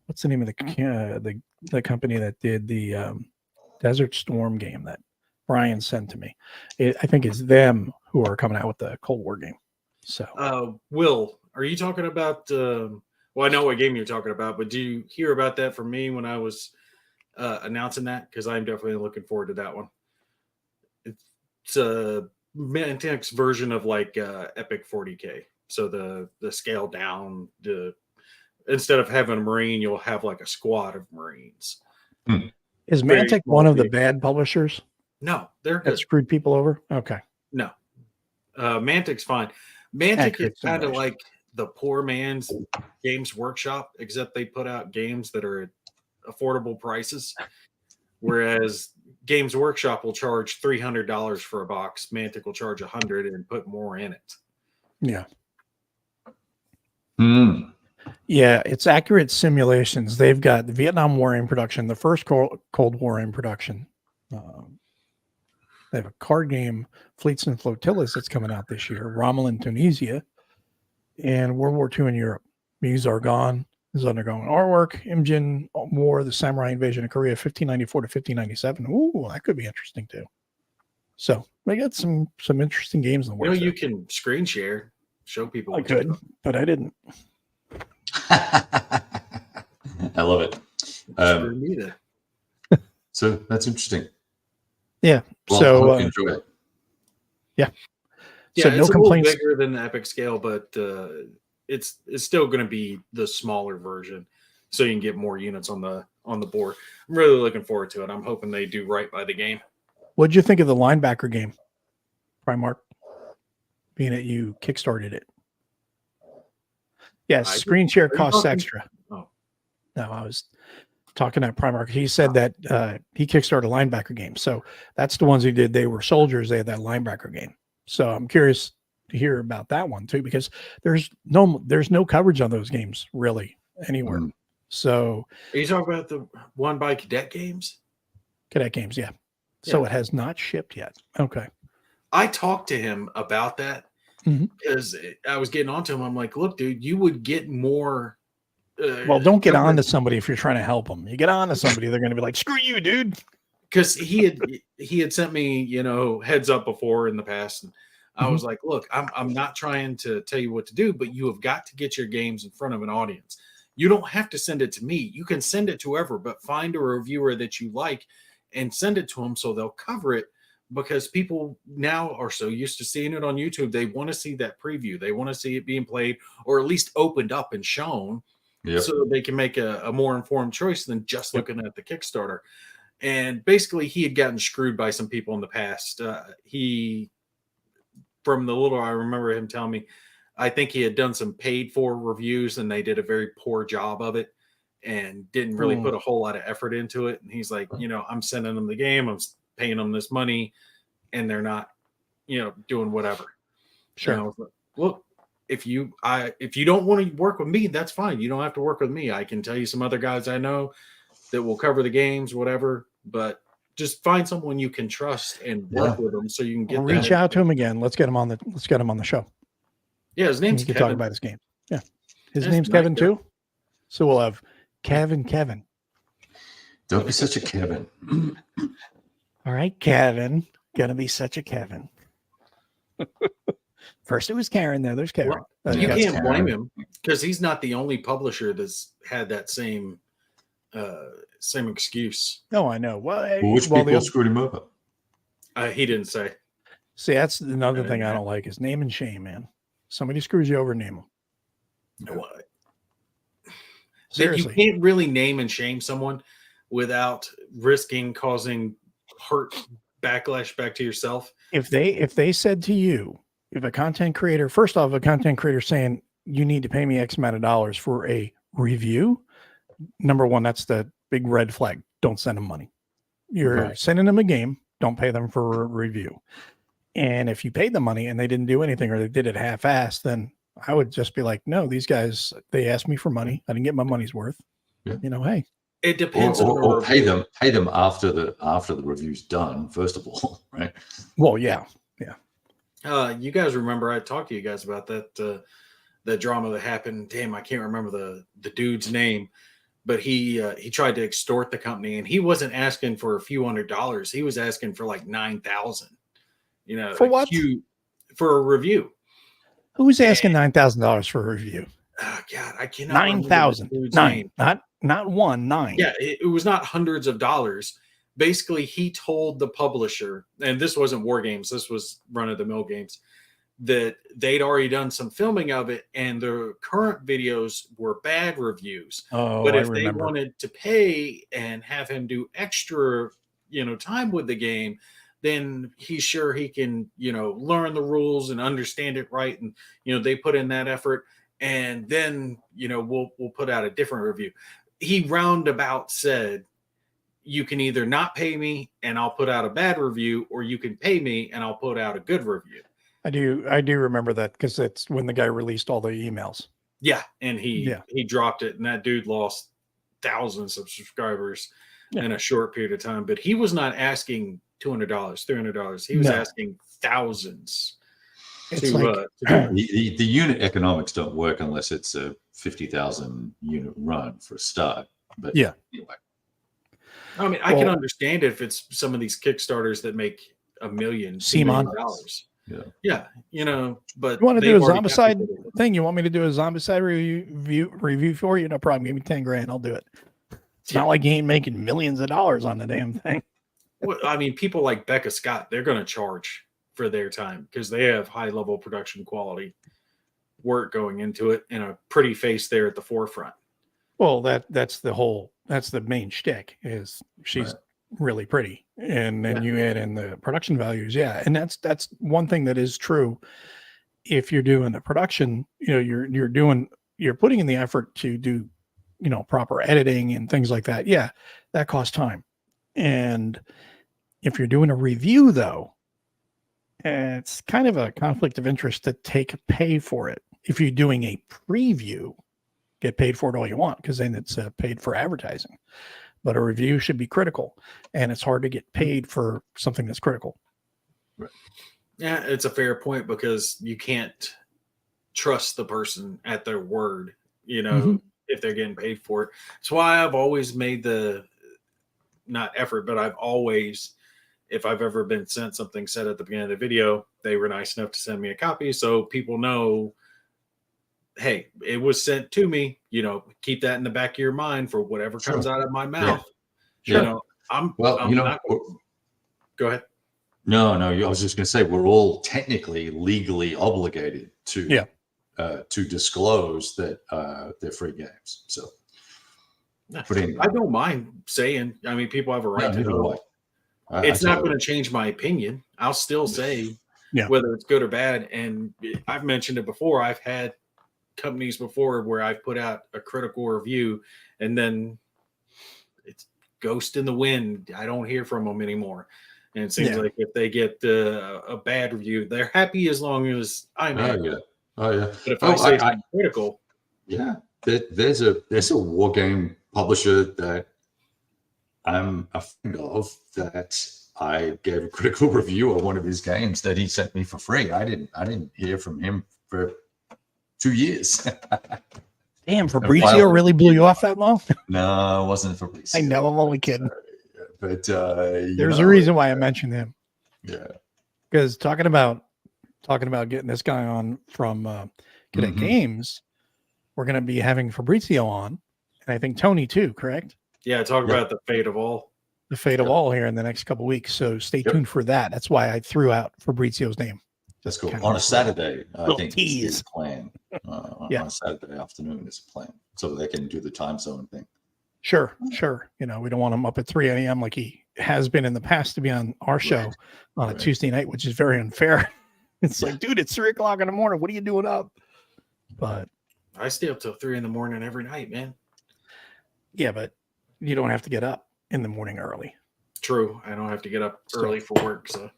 what's the name of the company that did the Desert Storm game that Brian sent to me? I think it's them who are coming out with the Cold War game. So Will, are you talking about? Well, I know what game you're talking about, but do you hear about that from me when I was announcing that? Because I'm definitely looking forward to that one. It's a Mantic's version of like Epic 40K. So the scale down, instead of having a Marine, you'll have like a squad of Marines. is very Mantic small one of the vehicle. bad publishers No, they're that good. screwed people over? Okay. No, Mantic's fine. Mantic Accurate is kind of simulation. like the poor man's Games Workshop, except they put out games that are at affordable prices. Whereas Games Workshop will charge $300 for a box, Mantic will charge $100 and put more in it. Yeah. Hmm. Yeah, it's accurate simulations. They've got the Vietnam War in production, the first Cold War in production. They have a card game, Fleets and Flotillas, that's coming out this year. Rommel in Tunisia, and World War II in Europe. Mies Argonne is undergoing artwork. Imogen War of the Samurai Invasion of Korea, 1594 to 1597. Ooh, that could be interesting too. So we got some interesting games in the You know, works. you there. can screen share, show people. I what you could, know. but I didn't. I love it. Screw me then. So that's interesting. Yeah. Well, So I hope you enjoy it. Yeah, So it's no a complaints. little bigger than the Epic scale, but it's still going to be the smaller version, so you can get more units on the board. I'm really looking forward to it. I'm hoping they do right by the game. What'd you think of the linebacker game, Primark? Being that you kickstarted it. Yes, I- screen share Are you costs talking- extra. Oh. No, I was talking to Primark. He said that he kickstarted a linebacker game. So that's the ones he did. They were soldiers. They had that linebacker game. So I'm curious to hear about that one too, because there's no coverage on those games really anywhere. Mm. So Are you talking about the one by Cadet Games? Cadet games, yeah. So Yeah. it has not shipped yet. Okay. I talked to him about that Mhm. because I was getting onto him. I'm like, look, dude, you would get more. Well, don't get on to somebody if you're trying to help them. You get on to somebody, they're going to be like, "Screw you, dude." Because he had sent me, heads up before in the past, and I was like, look, I'm not trying to tell you what to do, but you have got to get your games in front of an audience. You don't have to send it to me. You can send it to whoever, but find a reviewer that you like and send it to them so they'll cover it, because people now are so used to seeing it on YouTube. They want to see that preview. They want to see it being played or at least opened up and shown. Yep. So they can make a more informed choice than just looking at the Kickstarter. And basically, he had gotten screwed by some people in the past. From the little I remember him telling me, I think he had done some paid for reviews and they did a very poor job of it and didn't really put a whole lot of effort into it. And he's like, I'm sending them the game, I'm paying them this money, and they're not, doing whatever. Sure. And I was like, look, if you don't want to work with me, that's fine. You don't have to work with me. I can tell you some other guys I know that will cover the games, whatever. But just find someone you can trust and work with them so you can get We'll that reach out to him again. Let's get him on the show. Yeah, his name's We can Kevin. talk about his game. Yeah. His That's name's nice, Kevin yeah. too. So we'll have Kevin. Don't be such a Kevin. All right, Kevin. Gonna be such a Kevin. First it was Karen, now there's Kevin. Well, you Yeah, can't it's blame Karen. him because he's not the only publisher that's had that same excuse. No, I know. Well, Which well, people screwed him over? He didn't say. see, that's another I thing I know. don't like is name and shame, man. Somebody screws you over, name them. That you Seriously. can't really name and shame someone without risking causing hurt backlash back to yourself. If they said to you, if a content creator, first off, a content creator saying you need to pay me X amount of dollars for a review, number one, that's the big red flag. Don't send them money. You're Right. sending them a game. Don't pay them for a review. And if you paid them money and they didn't do anything or they did it half-assed, then I would just be like, no, these guys, they asked me for money. I didn't get my money's worth. Yeah. Hey, It depends on the Or pay review. them after the review's done, first of all, right? well, yeah. You guys remember I talked to you guys about that drama that happened. Damn, I can't remember the dude's name, but he tried to extort the company, and he wasn't asking for a few $100s. He was asking for like 9,000. For what? For a review. Who's asking $9,000 for a review? Oh, God, I cannot remember the 9,000. dude's 9. name. Not 1, 9. Yeah, it was not hundreds of dollars. Basically, he told the publisher, and this wasn't War Games, this was Run of the Mill Games, that they'd already done some filming of it, and the current videos were bad reviews. Oh, But I if they remember. wanted to pay and have him do extra, time with the game, then he's sure he can, learn the rules and understand it right. And, they put in that effort, and then, we'll put out a different review. He roundabout said, you can either not pay me and I'll put out a bad review, or you can pay me and I'll put out a good review. I do remember that because it's when the guy released all the emails. Yeah. And he Yeah. dropped it, and that dude lost thousands of subscribers Yeah. in a short period of time. But he was not asking $200, $300. He was No. asking thousands It's to, like to do. The unit economics don't work unless it's a 50,000 unit run for a start. But Yeah. anyway, I mean, I can Well- understand if it's some of these Kickstarters that make $1 million, $2 Simon. million. yeah. Yeah, but You want to do they've a already got Zombicide people that- thing? You want me to do a Zombicide review for you? No problem. Give me 10 grand. I'll do it. It's not like you ain't making millions of dollars on the damn thing. Well, I mean, people like Becca Scott, they're going to charge for their time because they have high level production quality work going into it and a pretty face there at the forefront. Well, that's the main shtick is she's Right. really pretty. And then you add in the production values. Yeah. And that's one thing that is true. If you're doing the production, you're putting in the effort to do, proper editing and things like that. Yeah. That costs time. And if you're doing a review though, it's kind of a conflict of interest to pay for it. If you're doing a preview, get paid for it all you want, because then it's paid for advertising. But a review should be critical, and it's hard to get paid for something that's critical. Yeah, it's a fair point because you can't trust the person at their word, Mhm. if they're getting paid for it. That's why I've always made not effort, but I've always, if I've ever been sent something said at the beginning of the video, they were nice enough to send me a copy so people know, hey, it was sent to me, keep that in the back of your mind for whatever comes out of my mouth. Sure. I'm Well, not go ahead. No, I was just going to say we're all technically legally obligated to disclose that they're free games. So, but anyway, I don't mind saying. I mean, people have a right to neither do know. It's not going to change my opinion. I'll still say whether it's good or bad. And I've mentioned it before. I've had companies before where I've put out a critical review and then it's ghost in the wind. I don't hear from them anymore. And it seems like if they get a bad review, they're happy as long as I'm happy. Oh yeah. But if I say something critical, there's a war game publisher that I'm a friend of that I gave a critical review of one of his games that he sent me for free. I didn't hear from him for 2 years. Damn, Fabrizio really blew you off that long? No, it wasn't Fabrizio. I know, I'm only kidding. But there's a reason why I mentioned him. Yeah. Because talking about getting this guy on from Cadet Games, we're going to be having Fabrizio on, and I think Tony too, correct? Yeah, talk about the fate of all. The fate of all here in the next couple of weeks. So stay tuned for that. That's why I threw out Fabrizio's name. That's cool. On a Saturday, I think tease. is the plan. On a Saturday afternoon is a plan, so they can do the time zone thing. Sure. We don't want him up at 3 a.m. like he has been in the past to be on our show on a Tuesday night, which is very unfair. It's like, dude, it's 3 o'clock in the morning. What are you doing up? But I stay up till 3 a.m. every night, man. Yeah, but you don't have to get up in the morning early. True. I don't have to get up early for work. So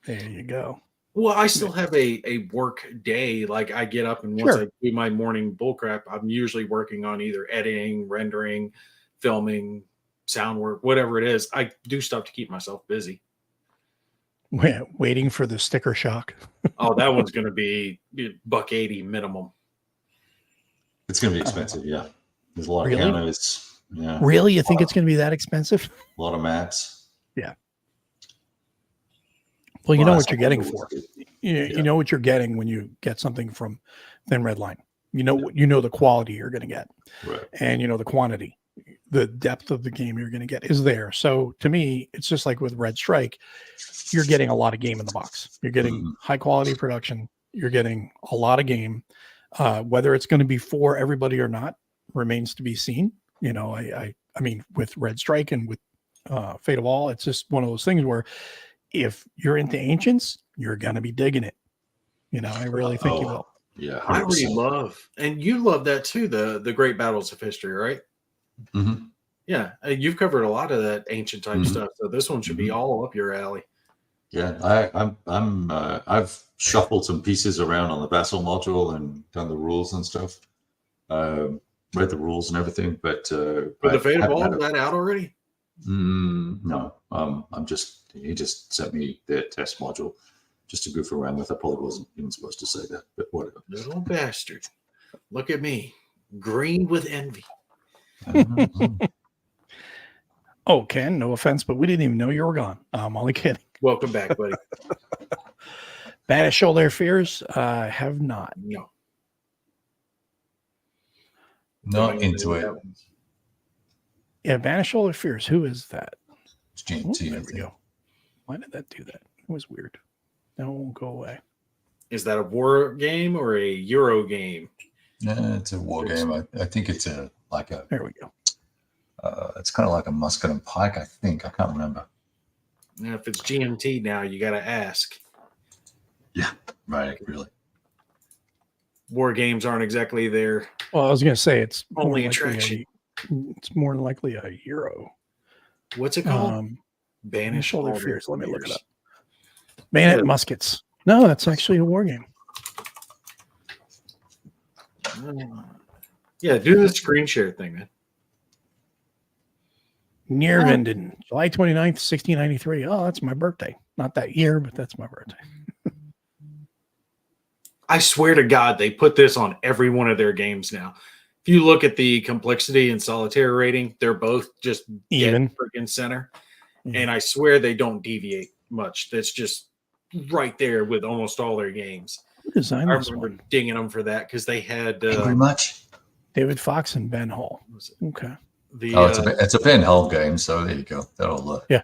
there you go. Well, I still have a work day. Like I get up and once I do my morning bullcrap, I'm usually working on either editing, rendering, filming, sound work, whatever it is. I do stuff to keep myself busy. Waiting for the sticker shock. Oh, that one's going to be $180 minimum. It's going to be expensive. Yeah. There's a lot of counters. Yeah. Really? You think it's going to be that expensive? A lot of mats. Yeah. Well, you know what you're getting for. You know what you're getting when you get something from Thin Red Line. You know the quality you're going to get, and the quantity, the depth of the game you're going to get is there. So to me, it's just like with Red Strike, you're getting a lot of game in the box. You're getting high quality production. You're getting a lot of game. Whether it's going to be for everybody or not remains to be seen. I mean, with Red Strike and with Fate of All, it's just one of those things where if you're into Ancients, you're going to be digging it. I really think you will. Yeah. 100%. I really love, and you love that too, the Great Battles of History, right? Mm-hmm. Yeah. You've covered a lot of that ancient type stuff. So this one should be all up your alley. Yeah. I've shuffled some pieces around on the Vassal module and done the rules and stuff. Read the rules and everything, but the Fate of All, is that out already? No. He just sent me the test module just to goof around with. I probably wasn't even supposed to say that, but whatever. Little bastard. Look at me. Green with envy. Oh, Ken, no offense, but we didn't even know you were gone. I'm only kidding. Welcome back, buddy. Banish all their fears. Have not. No. Not Don't even into know what it. that was. Yeah, Banish all their fears. Who is that? It's Oh, GMT, I there we think. go. Why did that do that? It was weird. Now it won't go away. Is that a war game or a Euro game? Yeah, it's a war game. I think it's There we go. it's kind of like a musket and pike. I think I can't remember. Now, if it's GMT now, you got to ask. Right, really. War games aren't exactly their Well, I was going to say it's more only likely attraction. it's more than likely a Euro. What's it called? Banish Banish all their all fears. Let me look it fears. up. Bayonet Yeah. muskets. No, that's actually a war game. Yeah, do the screen share thing, man. Neervinden, July 29th, 1693. Oh, that's my birthday. Not that year, but that's my birthday. I swear to God, they put this on every one of their games now. If you look at the complexity and solitaire rating, they're both just Even. freaking center. Yeah. And I swear they don't deviate much. That's just right there with almost all their games. Who designed I this remember one? dinging them for that because they had Angry much? David Fox and Ben Hall. what was it? Okay. The Oh, it's a Ben Hull game, so there you go. That'll Yeah.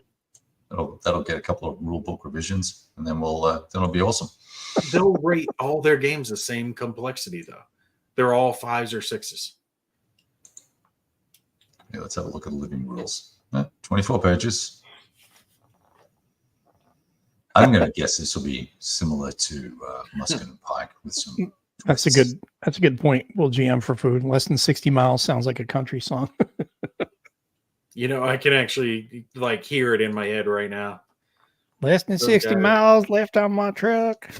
that'll get a couple of rule book revisions, and then then it'll be awesome. they'll rate all their games the same complexity though. They're all 5s or 6s. Yeah, let's have a look at the living rules. 24 pages. I'm going to guess this will be similar to Musket and Pike with some. That's a good point. We'll GM for food. Less than 60 miles sounds like a country song. You know, I can actually like hear it in my head right now. Less than Those 60 guys. miles left on my truck.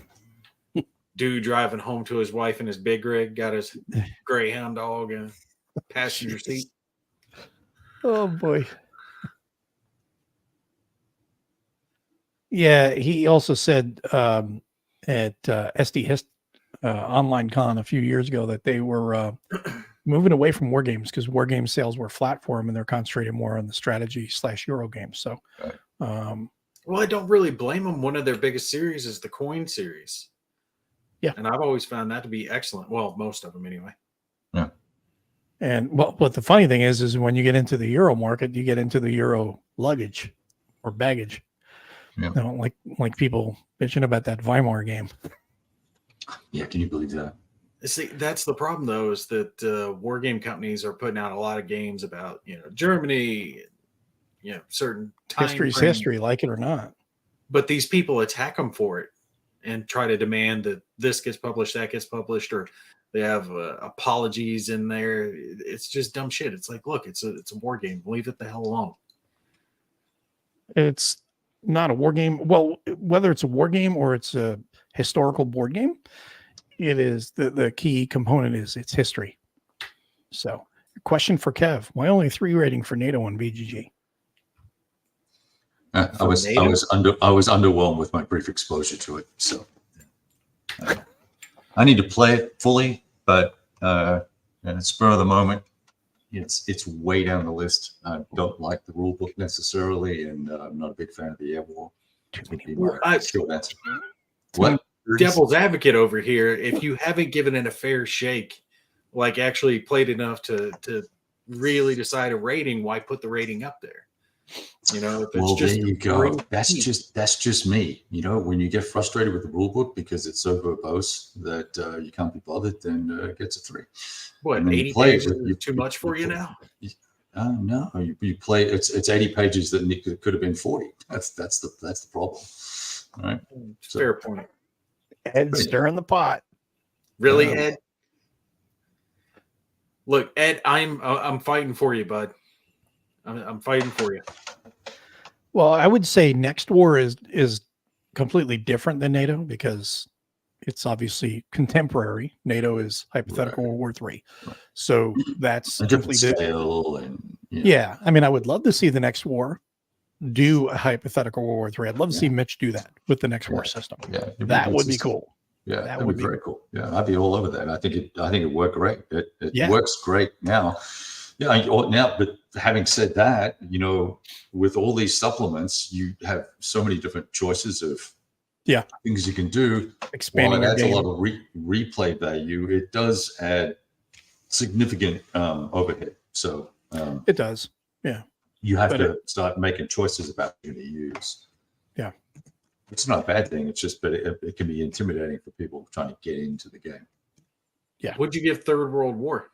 Dude driving home to his wife in his big rig, got his Greyhound dog in the passenger seat. Oh boy. Yeah, he also said at SD Hist Online Con a few years ago that they were moving away from war games because war game sales were flat for them, and they're concentrated more on the strategy / Euro games. So, Right. Well, I don't really blame them. One of their biggest series is the Coin series. Yeah. And I've always found that to be excellent. Well, most of them anyway. and well, but the funny thing is when you get into the Euro market, you get into the Euro luggage or baggage. Yeah. You know, like people bitching about that Weimar game. Yeah, can you believe that? See, that's the problem, though, is that war game companies are putting out a lot of games about, Germany, certain time History's frame. history, like it or not. But these people attack them for it and try to demand that this gets published, that gets published, or they have apologies in there. It's just dumb shit. It's like, look, it's a war game. Leave it the hell alone. It's not a war game. Well, whether it's a war game or it's a historical board game, it is the key component is its history. So, question for Kev: why only 3 rating for NATO on BGG? I was underwhelmed with my brief exposure to it, so I need to play it fully, but at spur of the moment, it's way down the list. I don't like the rule book necessarily, and I'm not a big fan of the Air War. Would be my short answer. What? Devil's advocate over here. If you haven't given it a fair shake, like actually played enough to really decide a rating, why put the rating up there? If it's Well, just there you go. great That's team. just me. When you get frustrated with the rule book because it's so verbose that you can't be bothered, then it gets a 3. What, and then you 80 play it pages with- is too much for you now? No, you play. It's 80 pages that could have been 40. That's the problem. All right. So- Fair point. Ed stirring the pot. Really, Yeah. Ed? Look, Ed, I'm fighting for you, bud. I'm fighting for you. Well, I would say Next War is completely different than NATO because it's obviously contemporary. NATO is hypothetical World War III. Right. So that's A different completely scale and Yeah. I mean, I would love to see the Next War do a hypothetical World War III. I'd love to see Mitch do that with the Next War system. it'd be That would be consistent. cool. Yeah, That that'd would be be very cool. Yeah, I'd be all over that. I think it worked great. It Yeah. works great now. Yeah, now, but having said that, with all these supplements, you have so many different choices of things you can do. Expanding While it your adds game. a lot of replay value, it does add significant overhead. So It does. Yeah. You have to start making choices about what you're going to use. Yeah. It's not a bad thing. It's just, but it can be intimidating for people trying to get into the game. Yeah. What'd you give Third World War?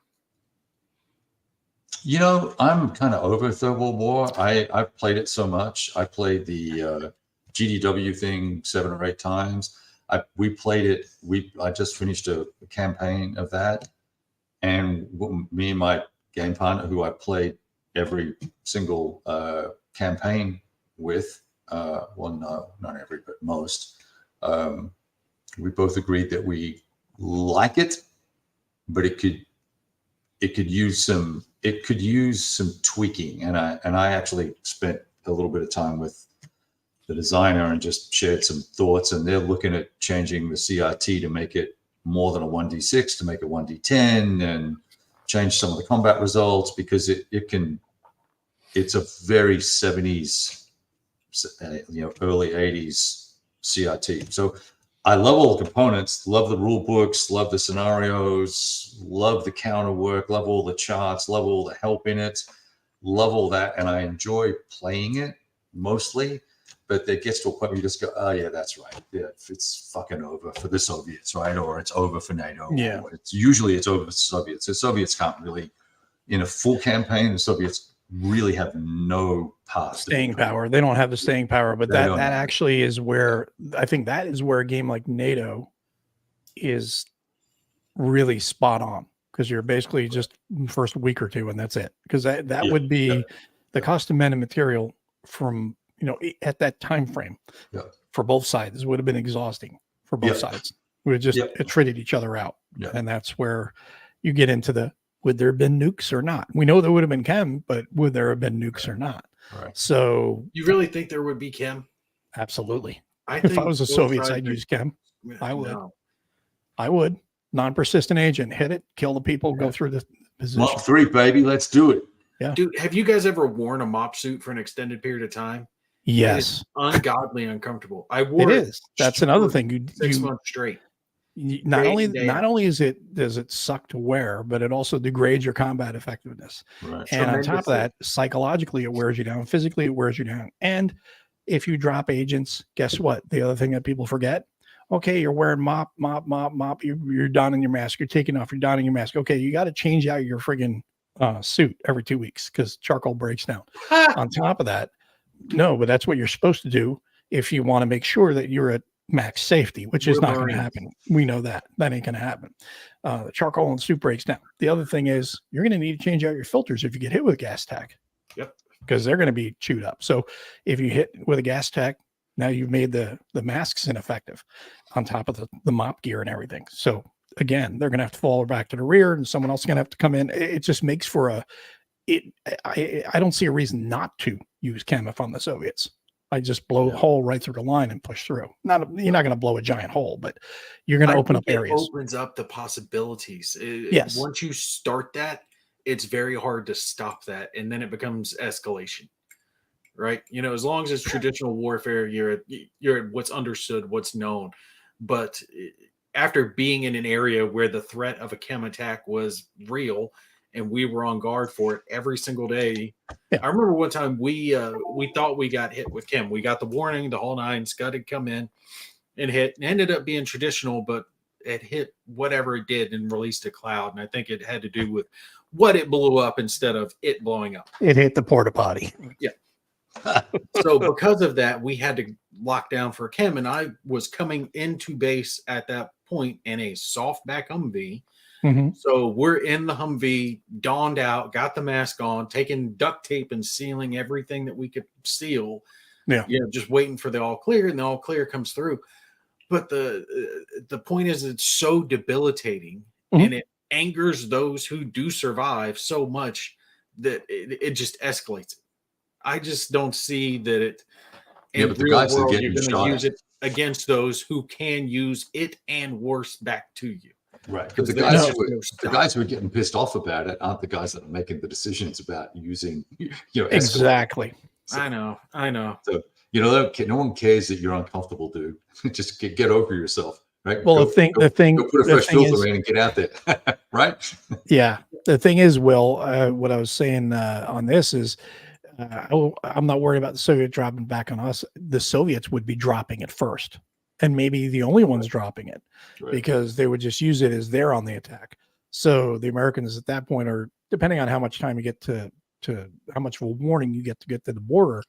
I'm kind of over Third World War. I've played it so much. I played the GDW thing 7 or 8 times. We played it. I just finished a campaign of that, and me and my game partner, who I played every single campaign with, well, no, not every, but most, we both agreed that we like it, but it could use some tweaking. And I actually spent a little bit of time with the designer and just shared some thoughts, and they're looking at changing the CRT to make it more than a 1d6, to make it 1d10, and change some of the combat results, because it's a very 70s, early 80s CRT. So I love all the components, love the rule books, love the scenarios, love the counter work, love all the charts, love all the help in it, love all that. And I enjoy playing it mostly, but it gets to a point where you just go, oh yeah, that's right. Yeah, it's fucking over for the Soviets, right? Or it's over for NATO. Yeah. It's usually over for the Soviets. The Soviets can't really, in a full campaign, the Soviets really have no staying power. They don't have the staying power, but that actually is where I think that is where a game like NATO is really spot on, because you're basically just first week or two and that's it. Because that would be the cost of men and material from, at that time frame for both sides would have been exhausting for both sides. We would just traded each other out. And that's where you get into would there have been nukes or not? We know there would have been chem, but would there have been nukes or not? Right. So you really think there would be chem? Absolutely. If I was the Soviets, I'd use chem. I would. No. I would. Non-persistent agent, hit it, kill the people, go through the position. Mop 3, baby, let's do it. Yeah. Dude, have you guys ever worn a mop suit for an extended period of time? Yes. Ungodly uncomfortable. I wore it. Is. That's another thing. 6 months straight. Not only does it suck to wear, but it also degrades your combat effectiveness. Right. And on top of that, psychologically it wears you down, physically it wears you down. And if you drop agents, guess what? The other thing that people forget, okay, you're wearing mop, you're donning your mask, you're taking off, you're donning your mask. Okay, you got to change out your friggin' suit every 2 weeks because charcoal breaks down. On top of that, no, but that's what you're supposed to do if you want to make sure that you're at max safety, which is not going to happen. We know that ain't going to happen. The charcoal and suit breaks down. The other thing is you're going to need to change out your filters if you get hit with a gas tack. Yep. Because they're going to be chewed up. So if you hit with a gas tack, now you've made the masks ineffective on top of the mop gear and everything. So again, they're going to have to fall back to the rear and someone else is going to have to come in. It just makes for I don't see a reason not to use chem if I'm the Soviets. I just blow a hole right through the line and push through. You're not going to blow a giant hole, but you're going to open up areas. It opens up the possibilities. Yes. Once you start that, it's very hard to stop that. And then it becomes escalation, right? As long as it's traditional warfare, you're at what's understood, what's known. But after being in an area where the threat of a chem attack was real, and we were on guard for it every single day. Yeah. I remember one time we thought we got hit with chem. We got the warning, the whole nine. Scud had come in and hit. It ended up being traditional, but it hit whatever it did and released a cloud. And I think it had to do with what it blew up instead of it blowing up. It hit the porta potty. Yeah. So because of that, we had to lock down for chem. And I was coming into base at that point in a softback Humvee. Mm-hmm. So we're in the Humvee, dawned out, got the mask on, taking duct tape and sealing everything that we could seal. Yeah. Just waiting for the all clear, and the all clear comes through. But the point is, it's so debilitating, and it angers those who do survive so much that it just escalates. I just don't see that it. In the real world, you're going to use it against those who can use it and worse back to you. Right. But Because the there's guys, just who are, no the stop. guys who are getting pissed off about it aren't the guys that are making the decisions about using, escalate. Exactly. I know. So, no one cares that you're uncomfortable, dude. Just get over yourself, right? Well, Go the thing put a fresh filter in and get out there, right? yeah, the thing is, Will, what I was saying on this is, I'm not worried about the Soviet dropping back on us. The Soviets would be dropping it first, and maybe the only ones dropping it, Right. because they would just use it as they're on the attack. So the Americans at that point are, depending on how much time you get to how much of a warning you get to the border,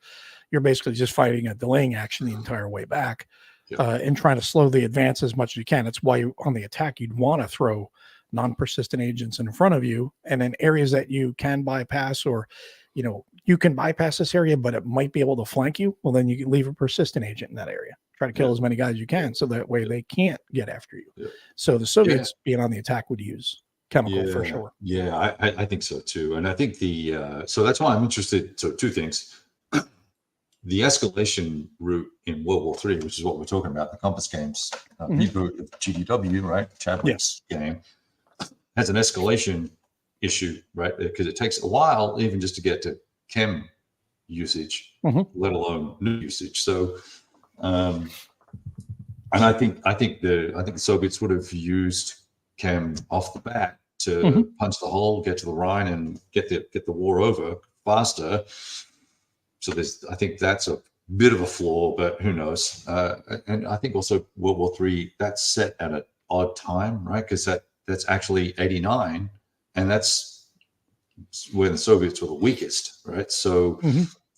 you're basically just fighting a delaying action the entire way back, Yep. and trying to slow the advance as much as you can. That's why on the attack, you'd want to throw non-persistent agents in front of you, and in areas that you can bypass, or you can bypass this area, but it might be able to flank you. Well, then you can leave a persistent agent in that area. Try to kill as many guys as you can, so that way they can't get after you. Yeah. So the Soviets being on the attack would use chemical for sure. Yeah, I think so too. And I think so that's why I'm interested. So two things. The escalation route in World War III, which is what we're talking about, the Compass Games, reboot of GDW, right? Chadwick's game, has an escalation issue, right? Because it takes a while even just to get to chem usage, let alone new usage. So, and I think the Soviets would have used chem off the bat to punch the hole, get to the Rhine, and get the war over faster. So I think that's a bit of a flaw, but who knows? And I think also World War III, that's set at an odd time, right? Because that's actually 89, and that's when the Soviets were the weakest, right? So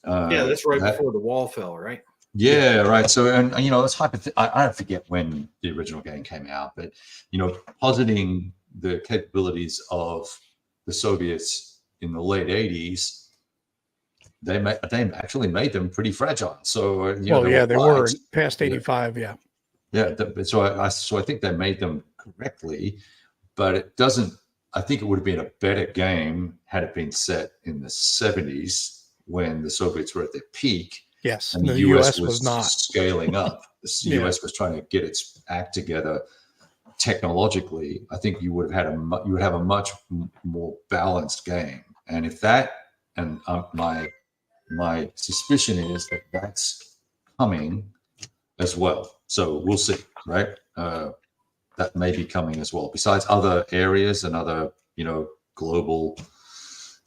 That's right before the wall fell, right? Yeah, right. So, and it's I forget when the original game came out, but positing the capabilities of the Soviets in the late 80s, they actually made them pretty fragile. So, they were past 85. So I think they made them correctly, but it doesn't. I think it would have been a better game had it been set in the 70s when the Soviets were at their peak. Yes, and the US was not scaling up. The US was trying to get its act together technologically. I think you would have a much more balanced game. And if that, and my suspicion is that that's coming as well. So we'll see, right? That may be coming as well. Besides other areas and other, global.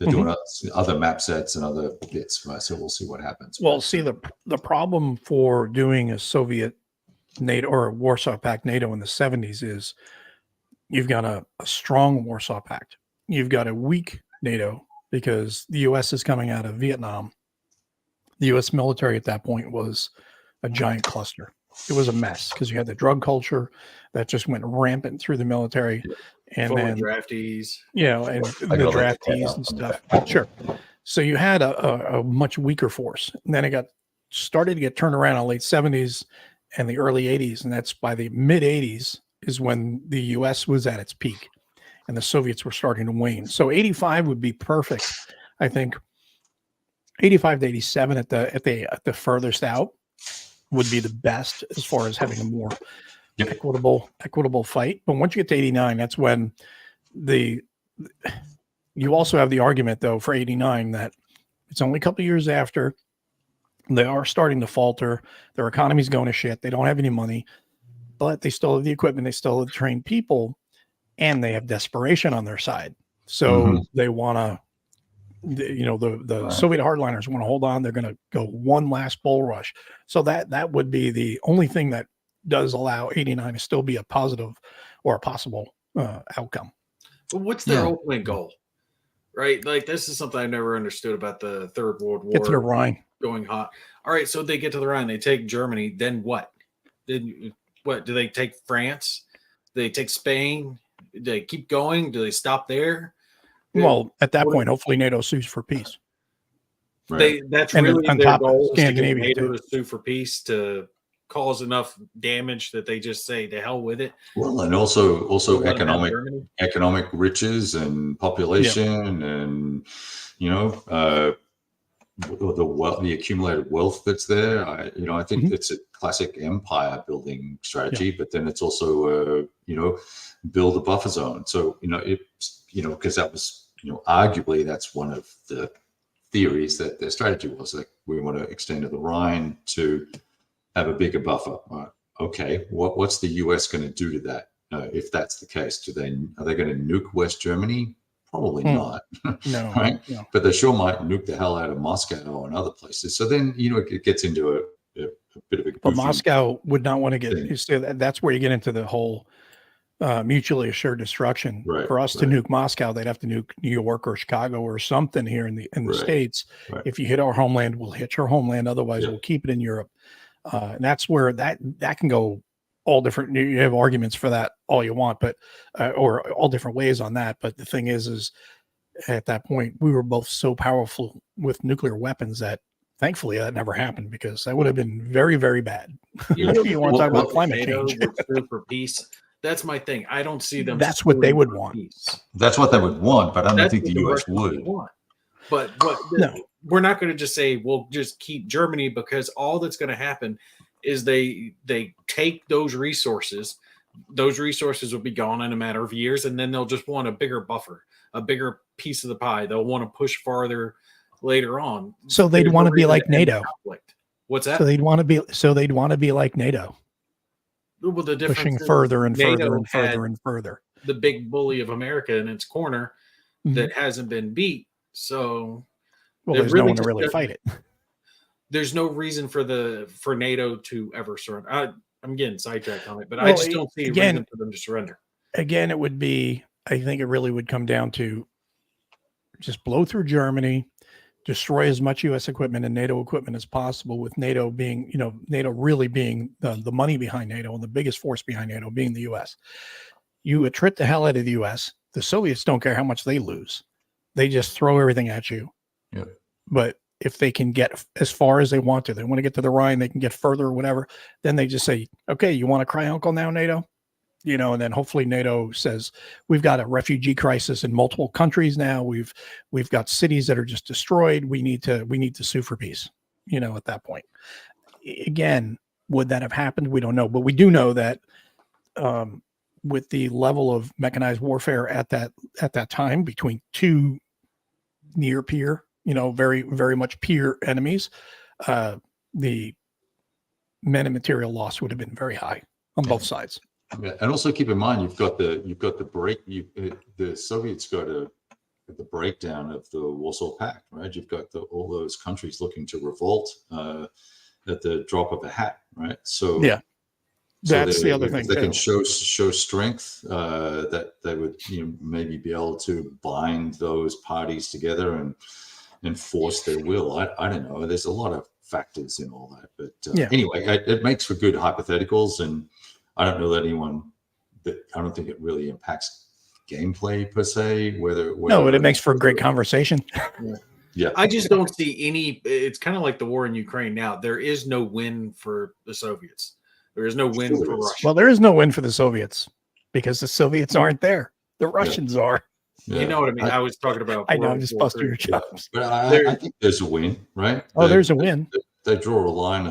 They're doing other map sets and other bits, right? So we'll see what happens. Well, see, the problem for doing a Soviet NATO or a Warsaw Pact NATO in the 70s is you've got a strong Warsaw Pact. You've got a weak NATO because the U.S. is coming out of Vietnam. The U.S. military at that point was a giant cluster. It was a mess because you had the drug culture that just went rampant through the military. And then draftees, and the draftees and stuff. Sure. So you had a much weaker force. And then it started to get turned around in the late 70s and the early 80s. And that's by the mid 80s is when the US was at its peak and the Soviets were starting to wane. So 85 would be perfect. I think 85 to 87 at the furthest out would be the best as far as having a more equitable fight. But once you get to 89, that's when you also have the argument though for 89 that it's only a couple of years after they are starting to falter. Their economy's going to shit. They don't have any money, but they still have the equipment. They still have trained people, and they have desperation on their side. So they want to, the Soviet hardliners want to hold on. They're going to go one last bull rush. So that would be the only thing that does allow 89 to still be a positive or a possible outcome. But what's their ultimate goal? Right? Like, this is something I never understood about the Third World War. Get to the Rhine. Going hot. All right, so they get to the Rhine. They take Germany. Then what? What? Do they take France? Do they take Spain? Do they keep going? Do they stop there? Well, at that point, hopefully NATO sues for peace. Right. That's really their goal, Scandinavia, to get NATO to sue for peace, to cause enough damage that they just say the hell with it. Well, and also economic riches and population and the accumulated wealth that's there. I think Mhm. it's a classic empire building strategy, but then it's also build a buffer zone. So because that was arguably that's one of the theories that their strategy was like we want to extend to the Rhine to have a bigger buffer. Okay, what's the US going to do to that if that's the case? Are they going to nuke West Germany? Probably not. No, right? no. But they sure might nuke the hell out of Moscow and other places. So then it gets into a bit of a goofy But Moscow would not want to get. thing. You see, that's where you get into the whole mutually assured destruction. Right, For us to right. nuke Moscow, they'd have to nuke New York or Chicago or something here in the Right, states. right. If you hit our homeland, we'll hit your homeland. Otherwise, Yeah. we'll keep it in Europe. And that's where that can go all different. You have arguments for that all you want, but or all different ways on that. But the thing is at that point we were both so powerful with nuclear weapons that thankfully that never happened, because that would have been very, very bad. You want to talk about climate change? For peace. That's my thing. I don't see them. That's what they suing would for want. peace. That's what they would want, but I don't That's think what the US Russians would. want. But No. we're not going to just say we'll just keep Germany, because all that's going to happen is they take those resources. Those resources will be gone in a matter of years, and then they'll just want a bigger buffer, a bigger piece of the pie. They'll want to push farther later on. So they'd There's want no to be reason like to end the NATO. conflict. What's that? So they'd want to be like NATO, Well, the difference pushing is further and NATO further and had further and further. the big bully of America in its corner Mhm. that hasn't been beat. So Well, It there's no really one to just really doesn't- fight it. there's no reason for NATO to ever surrender. I'm getting sidetracked on it, but I Well, just don't see a again- reason for them to surrender. Again, it would be, I think it really would come down to just blow through Germany, destroy as much US equipment and NATO equipment as possible, with NATO being, NATO really being the money behind NATO and the biggest force behind NATO being the US. You attrit the hell out of the US. The Soviets don't care how much they lose. They just throw everything at you. Yep. But if they can get as far as they want to, they want to get to the Rhine, they can get further or whatever, then they just say, okay, you want to cry uncle now, NATO? And then hopefully NATO says, we've got a refugee crisis in multiple countries now. We've got cities that are just destroyed. We need to sue for peace, at that point. Again, would that have happened? We don't know, but we do know that with the level of mechanized warfare at that time between two near peer, very, very much peer enemies, the men and material loss would have been very high on both sides. Yeah, and also keep in mind you've got the break. The Soviets got the breakdown of the Warsaw Pact, right? You've got all those countries looking to revolt at the drop of a hat, right? So yeah, that's the other if thing. they can too. show strength, that they would maybe be able to bind those parties together and enforce their will. I don't know. There's a lot of factors in all that, but anyway, it makes for good hypotheticals, and I don't know that I don't think it really impacts gameplay per se. Whether No, but it makes for a great conversation. Yeah, I just don't see any. It's kind of like the war in Ukraine now. There is no win for the Soviets. There is no win for Russia. Well, there is no win for the Soviets because the Soviets aren't there. The Russians are. Yeah. You know what I mean? I was talking about. I know, I'm World just War busting III. your chops. But I think there's a win, right? Oh, there's a win. They draw a line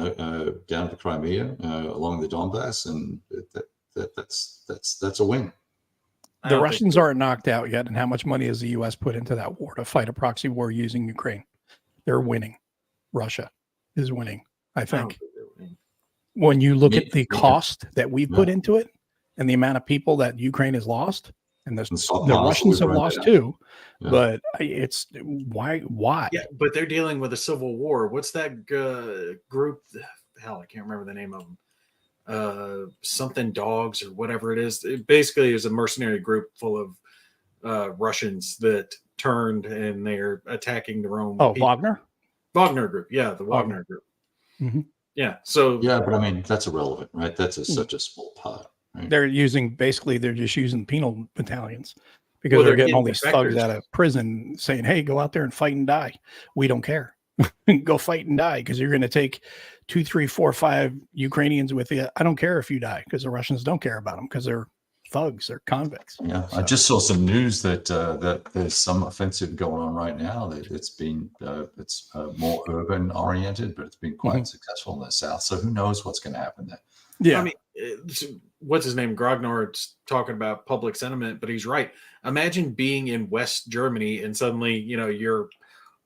down to Crimea along the Donbass, and that's a win. I The don't Russians think- aren't knocked out yet. And how much money has the U.S. put into that war to fight a proxy war using Ukraine? They're winning. Russia is winning, I I don't think. think they're winning. When you look at the Yeah. cost that we've put Yeah. into it and the amount of people that Ukraine has lost, and the stockpiles Russians we've have run lost down. too, Yeah. but it's why? Yeah, but they're dealing with a civil war. What's that group? Hell, I can't remember the name of them. Something dogs or whatever it is. It basically is a mercenary group full of Russians that turned and they're attacking their own. Oh, people. Wagner? Group. Yeah, the Wagner group. Mhm. Yeah. So Yeah, but I mean that's irrelevant, right? That's such a small part. Right? They're just using penal battalions because Well, they're they're getting all getting these thugs defectors. out of prison saying, hey, go out there and fight and die. We don't care. Go fight and die because you're going to take 2, 3, 4, 5 Ukrainians with you. I don't care if you die because the Russians don't care about them because they're thugs, they're convicts. Yeah, I So, just saw some news that that there's some offensive going on right now. That it's more urban oriented, but it's been quite successful in the south. So who knows what's going to happen there? yeah. I mean, what's his name? Grognard's talking about public sentiment, but he's right. Imagine being in West Germany and suddenly, you're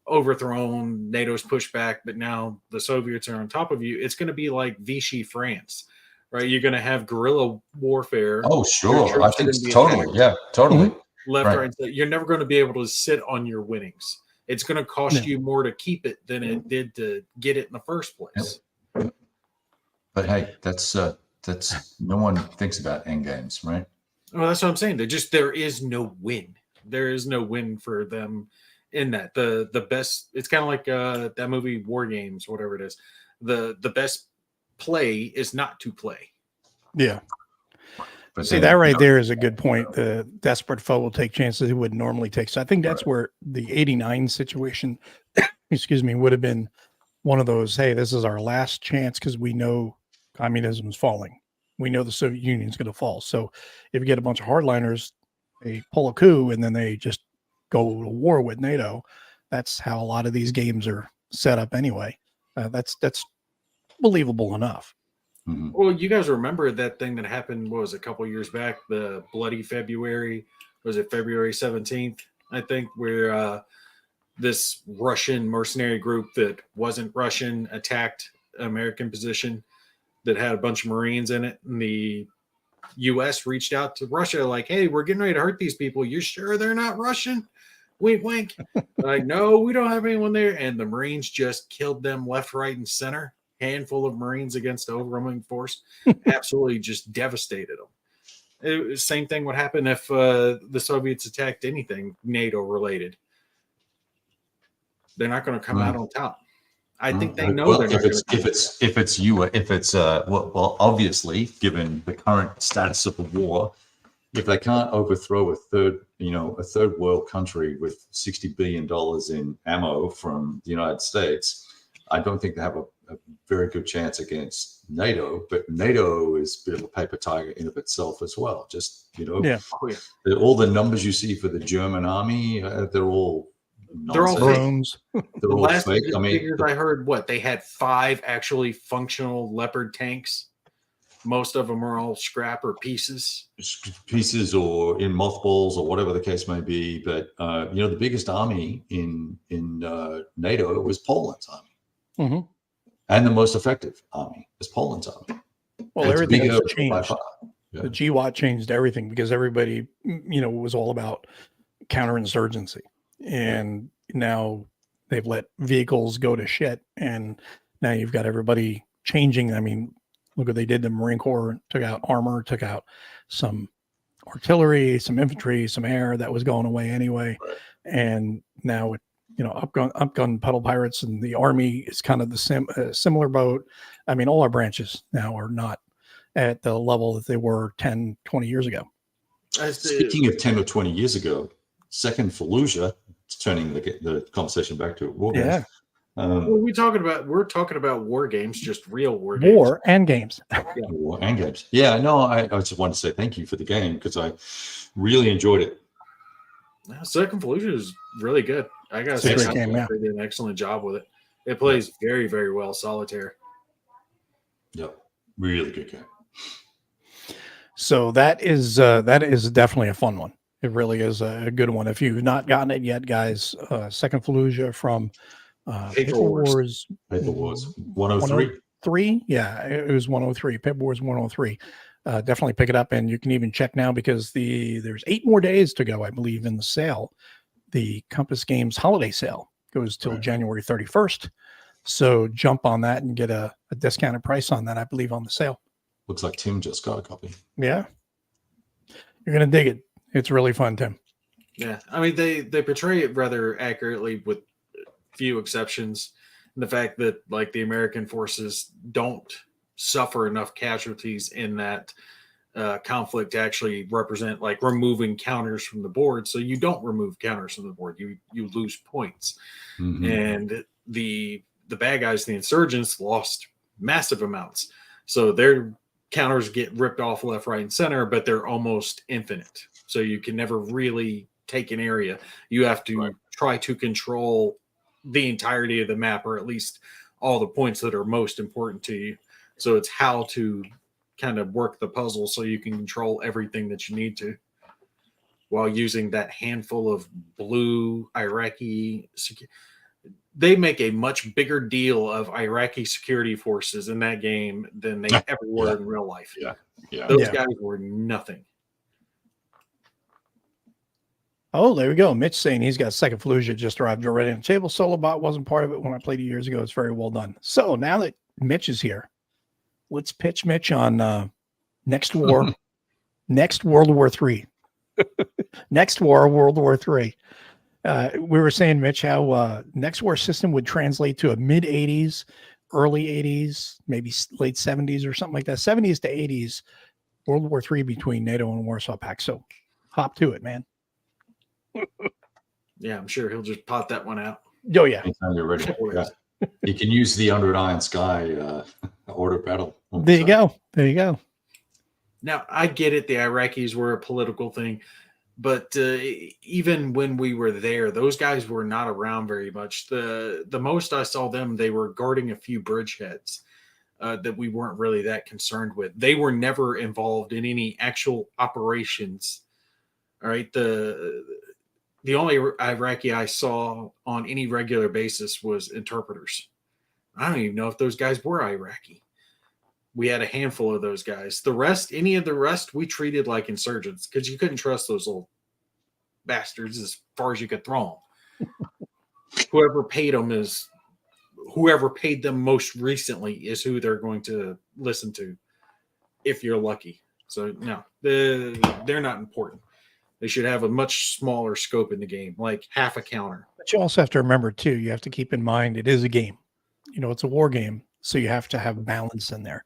overthrown, NATO's pushed back, but now the Soviets are on top of you. It's going to be like Vichy France, right? You're going to have guerrilla warfare. Oh, Your sure. I troops are think gonna be totally. attacked Yeah, totally. left, Right. right. And center. You're never going to be able to sit on your winnings. It's going to cost you more to keep it than it did to get it in the first place. But hey, that's no one thinks about end games, right? Well, that's what I'm saying. There is no win. There is no win for them in that. The best. It's kind of like that movie War Games, whatever it is. The best play is not to play. Yeah. But See, then, that right there is a good point. The desperate foe will take chances he wouldn't normally take. So I think that's where the 89 situation, excuse me, would have been one of those, hey, this is our last chance because we know communism is falling. We know the Soviet Union is going to fall. So if you get a bunch of hardliners, they pull a coup and then they just go to war with NATO. That's how a lot of these games are set up anyway. That's believable enough. Mhm. Well, you guys remember that thing that happened, what was it, a couple years back, the Bloody February? Was it February 17th, I think, where this Russian mercenary group that wasn't Russian attacked an American position that had a bunch of Marines in it. And the U.S. reached out to Russia like, hey, we're getting ready to hurt these people. You sure they're not Russian? Wink, wink. Like, no, we don't have anyone there. And the Marines just killed them left, right, and center. Handful of Marines against the overwhelming force. Absolutely just devastated them. Same thing would happen if the Soviets attacked anything NATO related. They're not going to come out on top. I think they know Well, they're not going to. if it's well, obviously, given the current status of the war, if they can't overthrow a third world country with $60 billion in ammo from the United States, I don't think they have a very good chance against NATO. But NATO is a bit of a paper tiger in of itself as well. Just all the numbers you see for the German army, they're all drones. They're all last fake. I mean, figures I heard, they had 5 actually functional Leopard tanks. Most of them are all scrap or pieces or in mothballs or whatever the case may be. But the biggest army in NATO was Poland's army, and the most effective army is Poland's army. Well, everything has changed. Yeah. The GWAT changed everything because everybody, was all about counterinsurgency, and now they've let vehicles go to shit, and now you've got everybody changing. I mean, look what they did. The Marine Corps took out armor, took out some artillery, some infantry, some air that was going away anyway. Right. And now, upgun pedal pirates and the Army is kind of the similar boat. I mean, all our branches now are not at the level that they were 10, 20 years ago. Speaking of 10 or 20 years ago, Second Fallujah, turning the conversation back to war games. Yeah. We're talking about war games, just real war games. War and games. War and games. Yeah, no, I just wanted to say thank you for the game because I really enjoyed it. Second Fallujah is really good. I gotta say, they did an excellent job with it. It plays very, very well solitaire. Yep, really good game. So that is definitely a fun one. It really is a good one. If you've not gotten it yet, guys, Second Fallujah from Paper Wars 103. Yeah, it was 103. Paper Wars 103. Definitely pick it up, and you can even check now because there's 8 more days to go, I believe, in the sale. The Compass Games holiday sale goes till January 31st. So jump on that and get a discounted price on that, I believe, on the sale. Looks like Tim just got a copy. Yeah. You're going to dig it. It's really fun, Tim. Yeah. I mean, they portray it rather accurately with few exceptions. And the fact that, like, the American forces don't suffer enough casualties in that conflict to actually represent, like, removing counters from the board. So you don't remove counters from the board. You lose points. Mm-hmm. And the bad guys, the insurgents, lost massive amounts. So they're counters get ripped off left, right, and center, but they're almost infinite. So you can never really take an area. You have to try to control the entirety of the map, or at least all the points that are most important to you. So it's how to kind of work the puzzle so you can control everything that you need to, while using that handful of blue Iraqi. They make a much bigger deal of Iraqi security forces in that game than they ever were in real life. Yeah. Those guys were nothing. Oh, there we go. Mitch saying he's got second Fallujah just arrived already on the table. Solobot wasn't part of it when I played it years ago. It's very well done. So now that Mitch is here, let's pitch Mitch on next war, next World War III. Next war, World War III. We were saying, Mitch, how next war system would translate to a mid 80s, early 80s, maybe late 70s or something like that. 70s to 80s, World War III between NATO and Warsaw Pact. So hop to it, man. Yeah, I'm sure he'll just pot that one out. Oh, yeah. Anytime you're ready. Yeah. You can use the Under Iron Sky order battle. There you go. There you go. Now, I get it. The Iraqis were a political thing, but even when we were there, those guys were not around very much. The most I saw them, they were guarding a few bridgeheads that we weren't really that concerned with. They were never involved in any actual operations. All right. The only Iraqi I saw on any regular basis was interpreters. I don't even know if those guys were Iraqi. We had a handful of those guys. The rest, any of the rest, we treated like insurgents because you couldn't trust those little bastards as far as you could throw them. Whoever paid them most recently is who they're going to listen to, if you're lucky. So no, they're not important. They should have a much smaller scope in the game, like half a counter. But you also have to remember, too, you have to keep in mind it is a game. You know, it's a war game. So you have to have balance in there.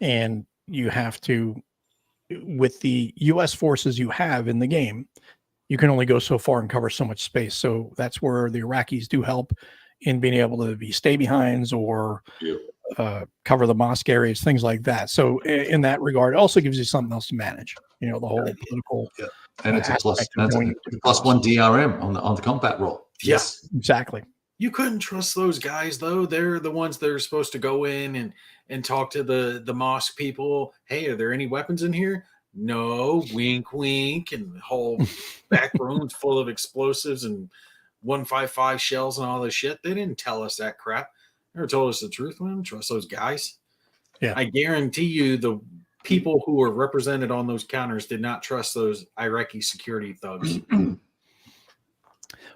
And you have to, with the U.S. forces you have in the game, you can only go so far and cover so much space. So that's where the Iraqis do help in being able to be stay behinds or cover the mosque areas, things like that. So in that regard, it also gives you something else to manage. You know, the whole political. Yeah. And it's a plus one DRM on the combat roll. Yes, exactly. You couldn't trust those guys, though. They're the ones that are supposed to go in and talk to the mosque people. Hey, are there any weapons in here? No. Wink, wink. And the whole back room's full of explosives and 155 shells and all this shit. They didn't tell us that crap. They never told us the truth. We didn't trust those guys. Yeah. I guarantee you the people who were represented on those counters did not trust those Iraqi security thugs.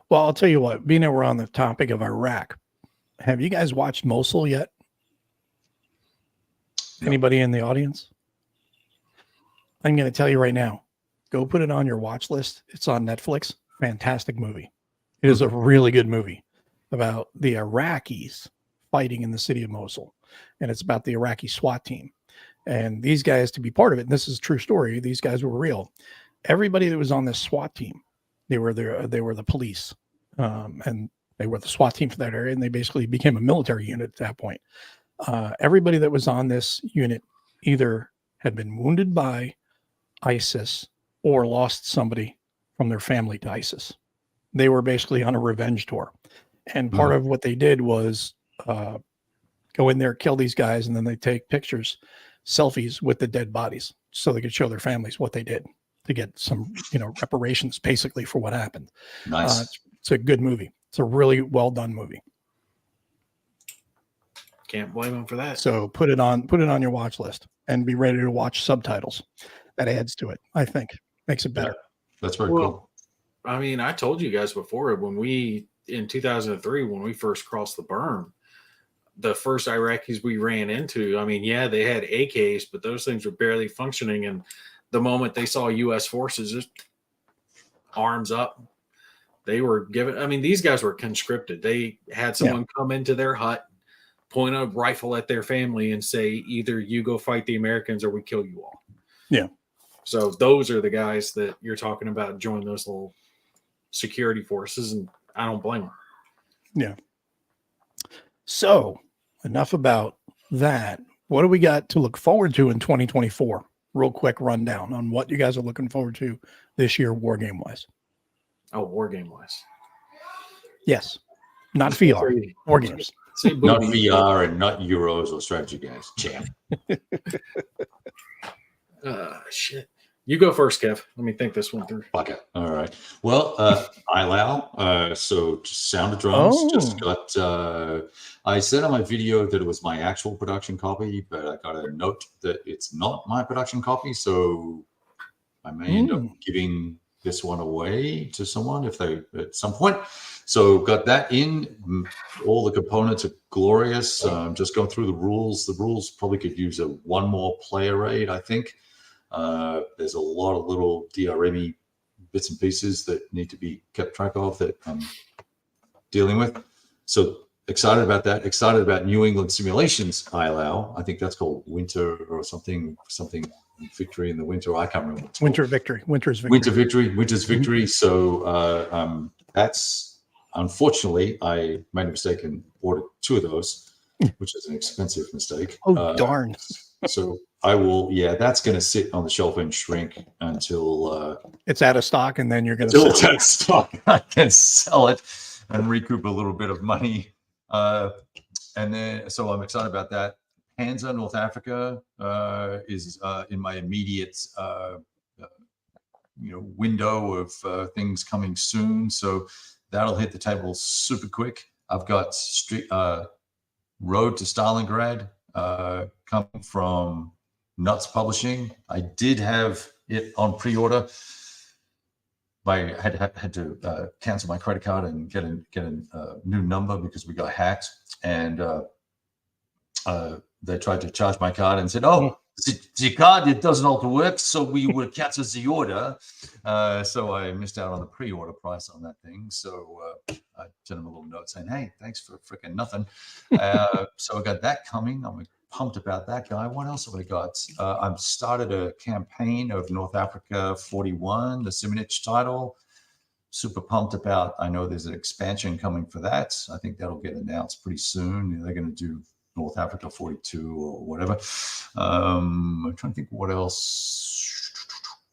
Well, I'll tell you what, being that we're on the topic of Iraq, have you guys watched Mosul yet? No. Anybody in the audience? I'm going to tell you right now, go put it on your watch list. It's on Netflix. Fantastic movie. It is a really good movie about the Iraqis fighting in the city of Mosul. And it's about the Iraqi SWAT team. And these guys, to be part of it, and this is a true story, these guys were real. Everybody that was on this SWAT team, they were the police, and they were the SWAT team for that area, and they basically became a military unit at that point. Everybody that was on this unit either had been wounded by ISIS or lost somebody from their family to ISIS. They were basically on a revenge tour. And part of what they did was go in there, kill these guys, and then they take pictures, selfies with the dead bodies so they could show their families what they did to get some, reparations basically for what happened. Nice. It's a good movie. It's a really well done movie. Can't blame them for that. So put it on your watch list and be ready to watch subtitles. That adds to it, I think. Makes it better. That's very cool. I mean, I told you guys before in 2003, when we first crossed the berm, the first Iraqis we ran into, I mean, yeah, they had AKs, but those things were barely functioning. And the moment they saw U.S. forces, just arms up, they were given. I mean, these guys were conscripted. They had someone come into their hut, point a rifle at their family, and say, either you go fight the Americans or we kill you all. Yeah. So those are the guys that you're talking about join those little security forces, and I don't blame them. Yeah. So enough about that. what do we got to look forward to in 2024? Real quick rundown on what you guys are looking forward to this year, war game wise. Oh, war game wise. Yes, not VR, war games. Not VR and not Euros or strategy games. Champ. Shit. You go first, Kev. Let me think this one through. Okay. All right. Well, ILAO. So just Sound of Drums. Just got. I said on my video that it was my actual production copy, but I got a note that it's not my production copy. So I may end up giving this one away to someone if they at some point. So got that in. All the components are glorious. Just going through the rules. The rules probably could use one more player aid, I think. There's a lot of little DRM bits and pieces that need to be kept track of that I'm dealing with. So excited about that. Excited about New England Simulations ILAO. I think that's called Winter or something Victory in the Winter. I can't remember. Winter Victory. Winter's Victory. Winter Victory. Winter's Victory. So that's unfortunately I made a mistake and ordered 2 of those, which is an expensive mistake. Oh darn. So I will, that's going to sit on the shelf and shrink until it's out of stock, and then you're going to to it's out of stock. I can sell it and recoup a little bit of money. And then, so I'm excited about that. Panzer North Africa is in my immediate, window of things coming soon. So that'll hit the table super quick. I've got Road to Stalingrad coming from Nuts Publishing. I did have it on pre-order. I had to cancel my credit card and get a new number because we got hacked, and they tried to charge my card and said, "Oh, the card, it doesn't all work, so we will cancel the order." So I missed out on the pre-order price on that thing. So I sent him a little note saying, "Hey, thanks for freaking nothing." So I got that coming. I'm pumped about that guy. What else have I got? I've started a campaign of North Africa 41, the Simonich title. Super pumped about. I know there's an expansion coming for that. I think that'll get announced pretty soon. They're going to do North Africa 42 or whatever. I'm trying to think what else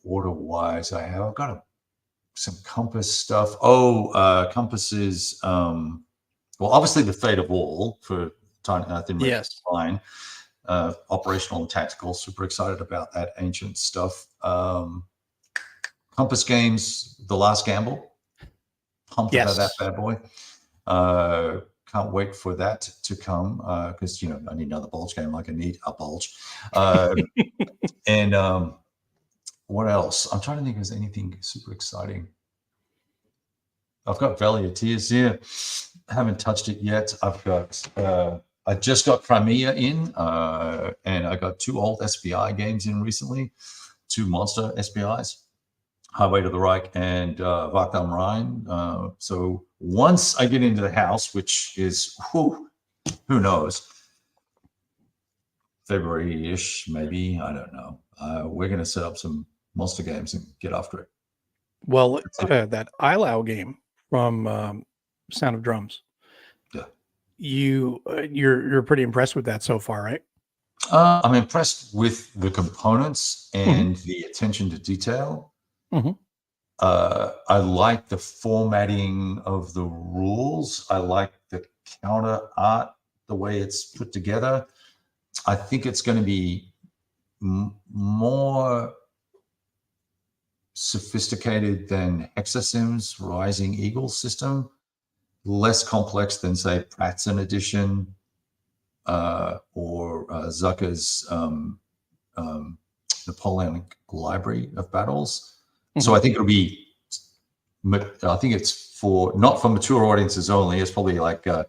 order-wise I have. I've got some Compass stuff. Compass is, well, obviously the Fate of All for Thin Red Line. Operational and tactical. Super excited about that ancient stuff. Compass Games, The Last Gamble. Pumped about that bad boy. Can't wait for that to come because I need another Bulge game. Like I need a Bulge. And what else? I'm trying to think if there's anything super exciting. I've got Valley of Tears here. Haven't touched it yet. I've got I just got Crimea in, and I got 2 old SPI games in recently, 2 monster SPIs, Highway to the Reich and Wacht am Rhein. So once I get into the house, which is, who knows, February-ish, maybe, I don't know. We're going to set up some monster games and get after it. Well, that ILAO game from Sound of Drums. Yeah. You're pretty impressed with that so far, right? I'm impressed with the components and the attention to detail. I like the formatting of the rules. I like the counter art, the way it's put together. I think it's going to be more sophisticated than Hexasim's Rising Eagle system, less complex than, say, Pratzen Edition or Zucker's Napoleonic Library of Battles. So I think it'll be, I think it's not for mature audiences only. It's probably like a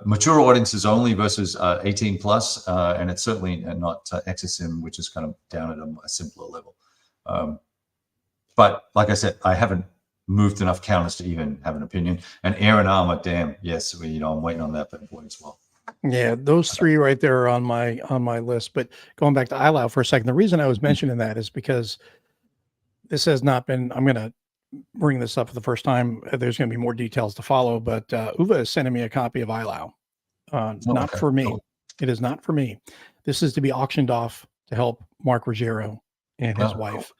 mature audiences only versus 18 plus, and it's certainly not Hexasim, which is kind of down at a simpler level. But like I said, I haven't moved enough counters to even have an opinion. And Air and Armor, damn, yes, I'm waiting on that bad boy as well. Yeah, those 3 right there are on my list. But going back to ILAO for a second, the reason I was mentioning that is because this has not been, I'm going to bring this up for the first time. There's going to be more details to follow, but Uwe is sending me a copy of ILAO. Not for me. It is not for me. This is to be auctioned off to help Mark Ruggiero and his Oh, wife.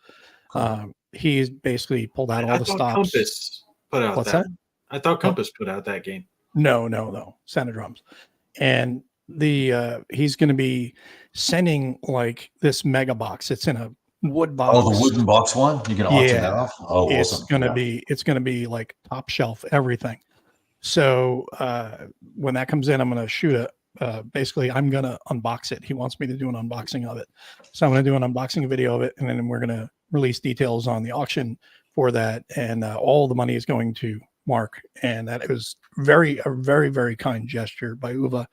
cool. He's basically pulled out all I the thought stops. Compass put out What's that. that? I thought Compass put out that game. No. Sound of Drums. And he's going to be sending like this mega box. It's in a wood box. Oh, the wooden box one? You can auction that off? Oh, It's awesome. gonna Yeah. it's gonna be like top shelf everything. So when that comes in, I'm gonna shoot basically I'm gonna unbox it. He wants me to do an unboxing of it. So I'm gonna do an unboxing video of it, and then we're gonna release details on the auction for that. And all the money is going to Mark. And that was a very, very kind gesture by Uva.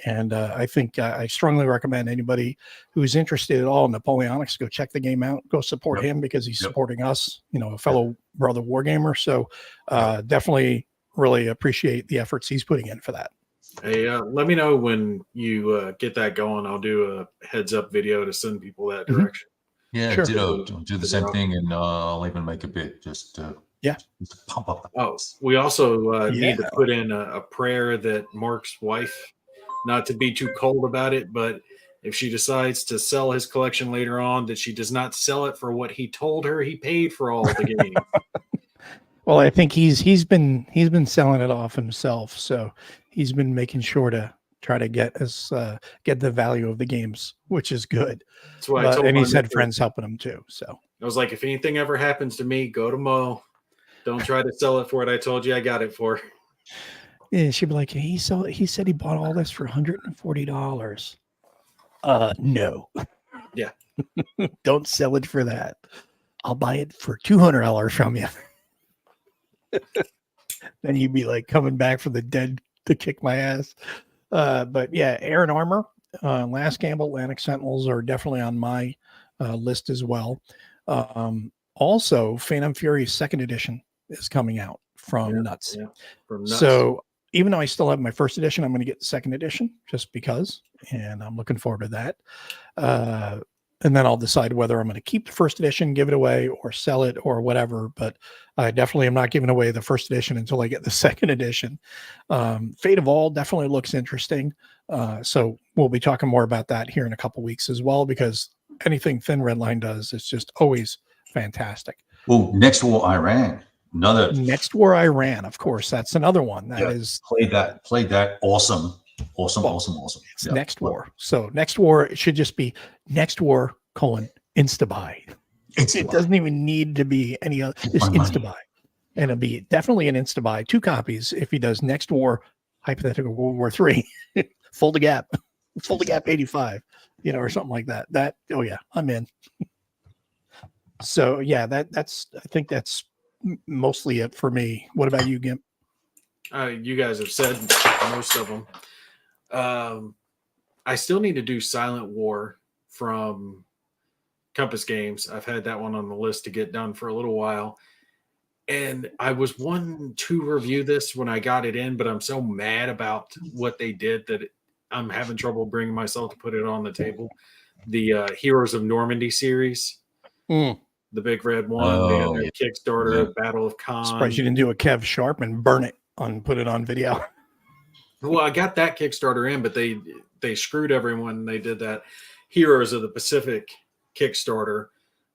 And I think I strongly recommend anybody who's interested at all in Napoleonics, go check the game out, go support him because he's supporting us, a fellow brother wargamer. So definitely really appreciate the efforts he's putting in for that. Hey, let me know when you get that going. I'll do a heads up video to send people that direction. Yeah, Sure. ditto. Do the same thing, and I'll even make a bid just to pump up the price. We also need to put in a prayer that Mark's wife, not to be too cold about it, but if she decides to sell his collection later on, that she does not sell it for what he told her he paid for all the games. Well, I think he's been selling it off himself, so he's been making sure to try to get the value of the games, which is good. That's why I told and he's my had mentor, friends helping him too. So I was like, if anything ever happens to me, go to Mo. Don't try to sell it for what I told you I got it for. yeah, she'd be like, he said he bought all this for $140. No. Yeah. Don't sell it for that. I'll buy it for $200 from you. Then you'd be like coming back from the dead to kick my ass. But yeah, Aaron Armour, Last Gamble, Atlantic Sentinels are definitely on my list as well. Also, Phantom Fury 2nd edition is coming out from Nuts. Yeah, from Nuts. So even though I still have my 1st edition, I'm going to get 2nd edition just because, and I'm looking forward to that. And then I'll decide whether I'm going to keep the 1st edition, give it away, or sell it, or whatever. But I definitely am not giving away the 1st edition until I get the 2nd edition. Fate of All definitely looks interesting. So we'll be talking more about that here in a couple weeks as well, because anything Thin Red Line does is just always fantastic. Well, Next War Iran, another Next War Iran, of course, that's another one that is played that awesome. It's Next War. So Next War, it should just be Next War : Instabuy. It doesn't even need to be any other. Just Instabuy, and it'll be definitely an Instabuy. 2 copies if he does Next War, hypothetical World War III, Full to Gap 85, or something like that. Oh yeah, I'm in. So yeah, that's I think that's mostly it for me. What about you, Gimp? You guys have said most of them. I still need to do Silent War from Compass Games. I've had that one on the list to get done for a little while. And I was wanting to review this when I got it in, but I'm so mad about what they did that I'm having trouble bringing myself to put it on the table. The Heroes of Normandy series. The big red one. They had their Kickstarter, Battle of Khan. Surprised you didn't do a Kev Sharp and burn it put it on video. Well, I got that Kickstarter in, but they screwed everyone. They did that Heroes of the Pacific Kickstarter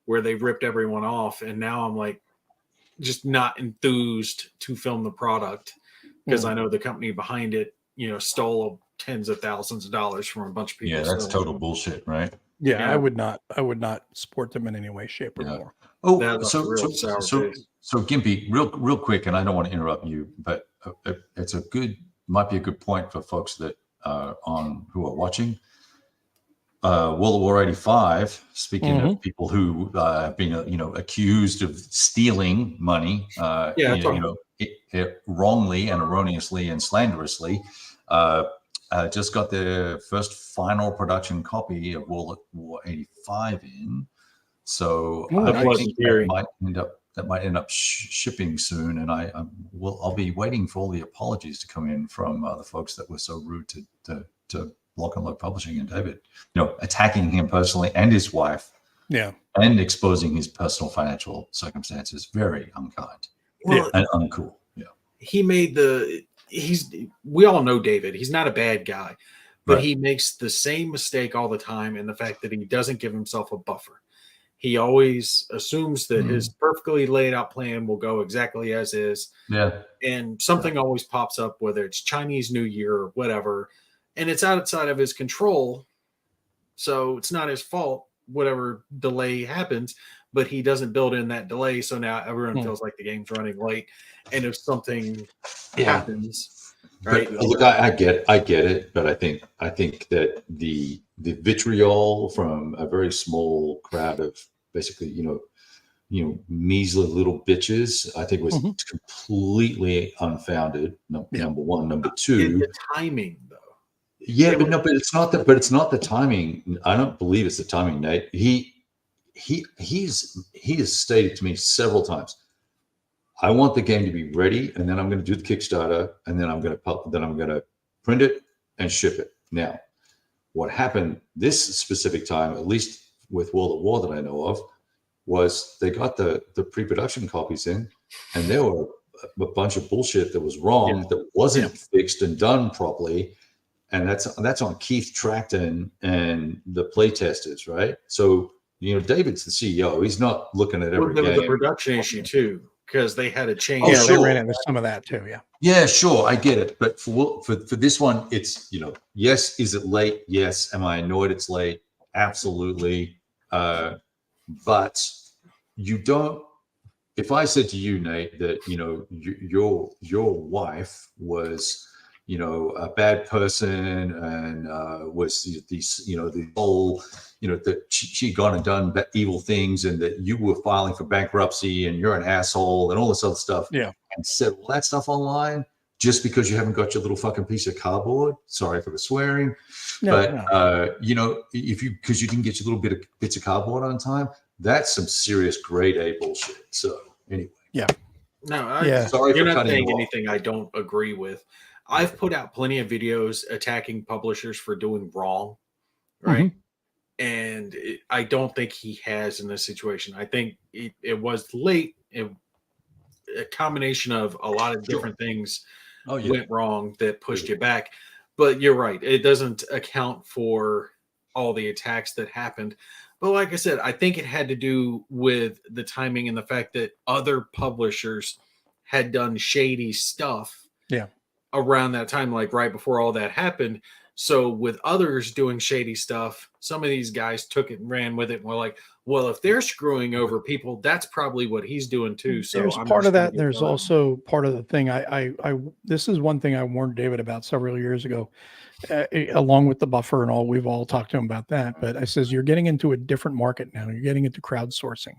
where they ripped everyone off. And now I'm like just not enthused to film the product because I know the company behind it, stole tens of thousands of dollars from a bunch of people. Yeah, that's total bullshit, right? Yeah, I would not support them in any way, shape, or form. Oh, so Gimpy, real quick, and I don't want to interrupt you, but it's might be a good point for folks that who are watching. World of War 85. Speaking of people who have been accused of stealing money, wrongly and erroneously and slanderously, just got their first final production copy of World War 85 in. So I think that might end up shipping soon, and I'll be waiting for all the apologies to come in from the folks that were so rude to Lock and Load Publishing and David, attacking him personally and his wife, and exposing his personal financial circumstances. Very unkind, and uncool. He made we all know David. He's not a bad guy, but Right. he makes the same mistake all the time in the fact that he doesn't give himself a buffer. He always assumes that his perfectly laid out plan will go exactly as is, Yeah. and something always pops up, whether it's Chinese New Year or whatever, and it's outside of his control. So it's not his fault, whatever delay happens, but he doesn't build in that delay. So now everyone Hmm. feels like the game's running late. And if something Yeah. happens, right? But look, I get it, but I think that the vitriol from a very small crowd of basically, measly little bitches, I think was Mhm. completely unfounded. Yeah. Number one, number It's two. the timing, though. Yeah, but it's not that. But it's not the timing. I don't believe it's the timing, Nate. He has stated to me several times, I want the game to be ready, and then I'm going to do the Kickstarter, and then I'm going to print it and ship it. Now, what happened this specific time, at least with World at War that I know of, was they got the pre-production copies in, and there were a bunch of bullshit that was wrong, that wasn't fixed and done properly, and that's on Keith Tracton and the playtesters, right? So David's the CEO. He's not looking at every There was game. a production issue too, because they had to change. Yeah, sure. they ran into some of that too. Yeah. Yeah, sure, I get it. But for this one, it's yes, is it late? Yes. Am I annoyed it's late? Absolutely. But you don't. If I said to you, Nate, that your wife was a bad person and was the whole that she'd gone and done evil things, and that you were filing for bankruptcy and you're an asshole and all this other stuff, and said all that stuff online just because you haven't got your little fucking piece of cardboard. Sorry for the swearing, but if because you didn't get your little bits of cardboard on time, that's some serious grade A bullshit. So anyway, no, sorry you're for not cutting saying you off. anything I don't agree with. I've put out plenty of videos attacking publishers for doing wrong, right? And I don't think he has in this situation. I think it was late. A combination of a lot of different things went wrong that pushed you back. But you're right. It doesn't account for all the attacks that happened. But like I said, I think it had to do with the timing and the fact that other publishers had done shady stuff around that time, like right before all that happened. So with others doing shady stuff, some of these guys took it and ran with it and were like, well, if they're screwing over people, that's probably what he's doing too. So there's I'm part just of gonna that. get There's done. also part of the thing. This is one thing I warned David about several years ago, along with the buffer and all. We've all talked to him about that. But I says, you're getting into a different market now. You're getting into crowdsourcing.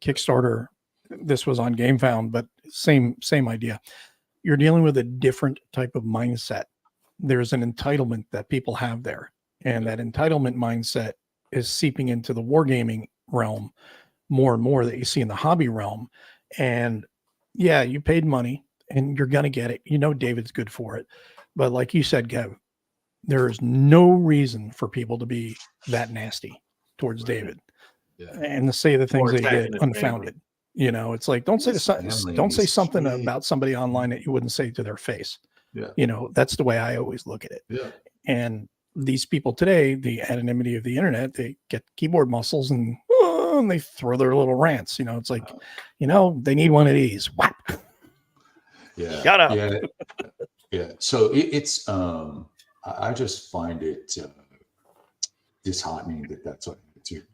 Kickstarter, this was on GameFound, but same idea. You're dealing with a different type of mindset. There's an entitlement that people have there. And that entitlement mindset is seeping into the wargaming realm more and more that you see in the hobby realm. And yeah, you paid money and you're going to get it. David's good for it. But like you said, Kev, there is no reason for people to be that nasty towards David and to say the things they did unfounded. It's like, don't say something about somebody online that you wouldn't say to their face. That's the way I always look at it. And these people today, the anonymity of the internet, they get keyboard muscles and they throw their little rants. It's like, they need one of these. Whap. Shut up. So it's I just find it disheartening that that's what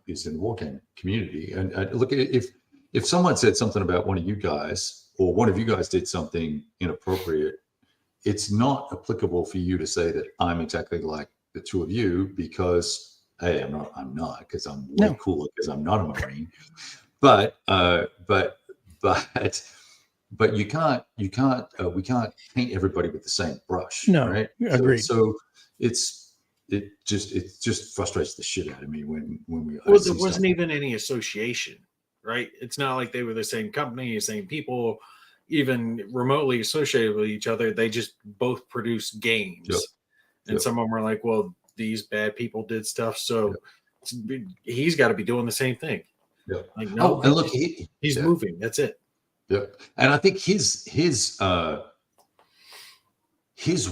is in the wargame community. And look, if someone said something about one of you guys, or one of you guys did something inappropriate, it's not applicable for you to say that I'm exactly like the two of you, because hey, I'm not because I'm way cooler because I'm not a Marine. But you can't we can't paint everybody with the same brush. No, right? Agreed. So it just frustrates the shit out of me when we. Well, there wasn't even any association, right? It's not like they were the same company, the same people, even remotely associated with each other. They just both produce games, and some of them are like, well, these bad people did stuff, so he's got to be doing the same thing. Like, no, and look, he's moving. That's it. And I think his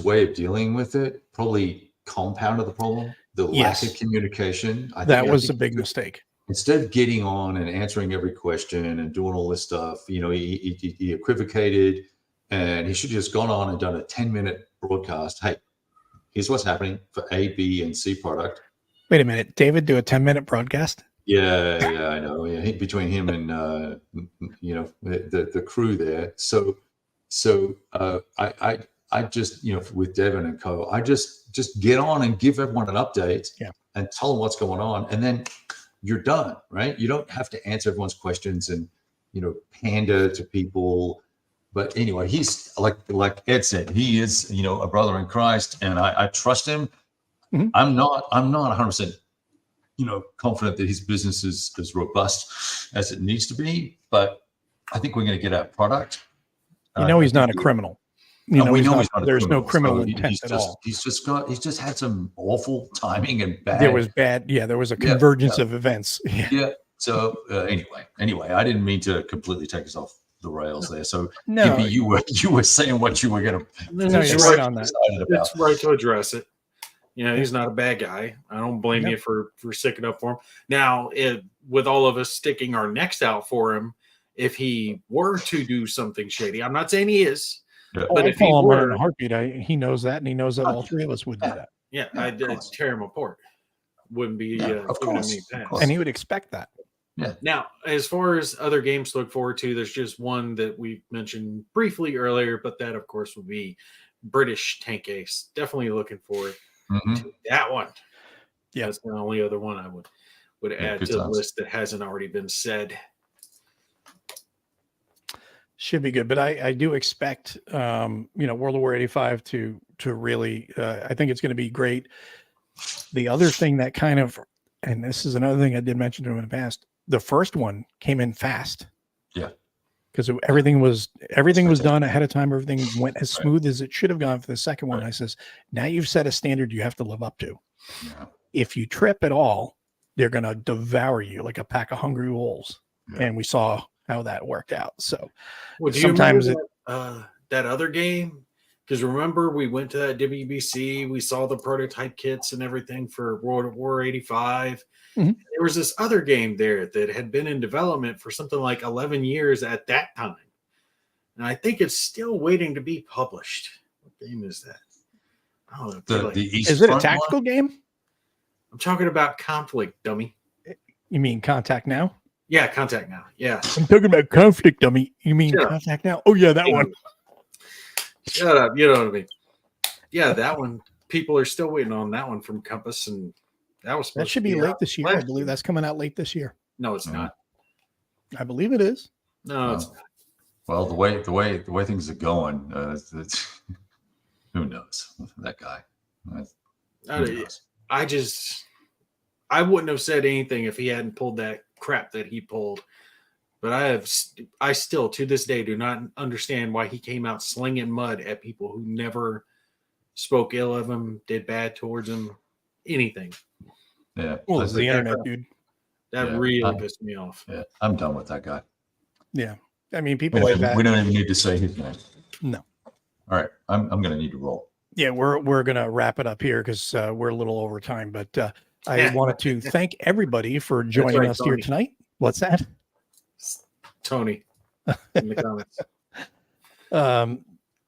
way of dealing with it probably compounded the problem. The Yes. lack of communication. That was a big mistake. Instead of getting on and answering every question and doing all this stuff, he equivocated, and he should have just gone on and done a 10-minute broadcast. Hey, here's what's happening for A, B, and C product. Wait a minute, David, do a 10-minute broadcast? Yeah, I know. Yeah, between him and the crew there. So I just with Devin and co, I just get on and give everyone an update. Yeah. And tell them what's going on, and then you're done, right? You don't have to answer everyone's questions and pander to people. But anyway, he's like Ed said, he is a brother in Christ, and I trust him. Mm-hmm. I'm not 100% confident that his business is as robust as it needs to be, but I think we're going to get our product. He's not a criminal. We know he's not a there's criminal, no criminal so intent at all. He's just had some awful timing and bad. There was bad. Yeah, there was a convergence of events. Yeah. So anyway, I didn't mean to completely take us off the rails there. So No, Gimpy, you were saying what you were going to. No, you're right on that. It's right to address it. He's not a bad guy. I don't blame you for sticking up for him. Now, with all of us sticking our necks out for him, if he were to do something shady, I'm not saying he is. Yeah. But if I call he him were, in a heartbeat. He knows that, and he knows that all three of us would do that. Yeah, I'd tear him apart. Wouldn't be of giving course, him any of pass. And he would expect that. Yeah. Now, as far as other games to look forward to, there's just one that we mentioned briefly earlier, but that, of course, would be British Tank Ace. Definitely looking forward to that one. Yeah. That's the only other one I would add to the list that hasn't already been said. Should be good, but I do expect World of War 85 to really I think it's going to be great. The other thing that kind of, and this is another thing I did mention to him in the past, the first one came in fast. Yeah. Because everything was done ahead of time. Everything went as smooth as it should have gone for the second one. I says, now you've set a standard you have to live up to. Yeah. If you trip at all, they're going to devour you like a pack of hungry wolves. Yeah. And we saw how that worked out. So Well, do you sometimes remember that other game? Because remember, we went to that WBC, we saw the prototype kits and everything for World of War 85. Mhm. There was this other game there that had been in development for something like 11 years at that time. And I think it's still waiting to be published. What game is that? I don't know. The East is it a Front tactical one? game? I'm talking about Conflict, dummy. You mean Contact Now? Yeah, Contact Now. Yeah. I'm talking about Conflict, dummy. You mean Shut up. Contact Now? Oh yeah, that one. Shut up. You know what I mean? Yeah, that one. People are still waiting on that one from Compass, and that was supposed That should to be late out this year. I last believe that's coming out late this year. No, it's Mhm. not. I believe it is. No, it's Oh. not. Well, the way things are going, who knows that guy? Who knows? I wouldn't have said anything if he hadn't pulled that crap that he pulled. But I still to this day do not understand why he came out slinging mud at people who never spoke ill of him, did bad towards him, anything. Yeah. Well, I it's the think- internet, dude. That Yeah, really pissed me off. yeah, I'm done with that guy. Yeah. I mean, We people don't, like even, that. we don't even need to say his name. No. All right, I'm going to need to roll. Yeah, we're gonna wrap it up here because we're a little over time. But I Yeah. wanted to thank everybody for joining right, us here Tony. tonight. What's that? Tony in the comments. I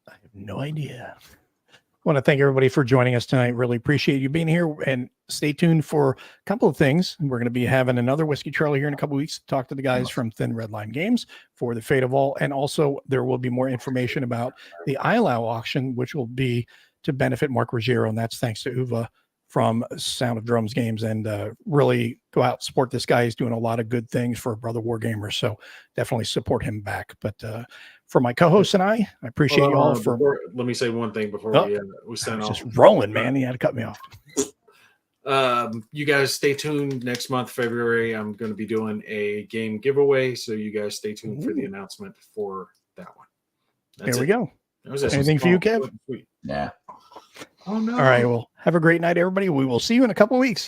have no idea. I want to thank everybody for joining us tonight. Really appreciate you being here, and stay tuned for a couple of things. We're going to be having another Whiskey Charlie here in a couple of weeks to talk to the guys from Thin Red Line Games for the Fate of All. And also there will be more information about the ILAO auction, which will be to benefit Mark Ruggiero. And that's thanks to Uva from Sound of Drums Games, and really go out and support this guy. He's doing a lot of good things for Brother Wargamer. So definitely support him back. But for my co-hosts and I appreciate you all for Let me say one thing before Oh, we send off. just rolling, man. He had to cut me off. You guys stay tuned. Next month, February, I'm going to be doing a game giveaway. So you guys stay tuned for the announcement for that one. There we go. That was it. Anything for you, Kev? Sweet. Yeah. Oh no. All right. Well, have a great night, everybody. We will see you in a couple of weeks.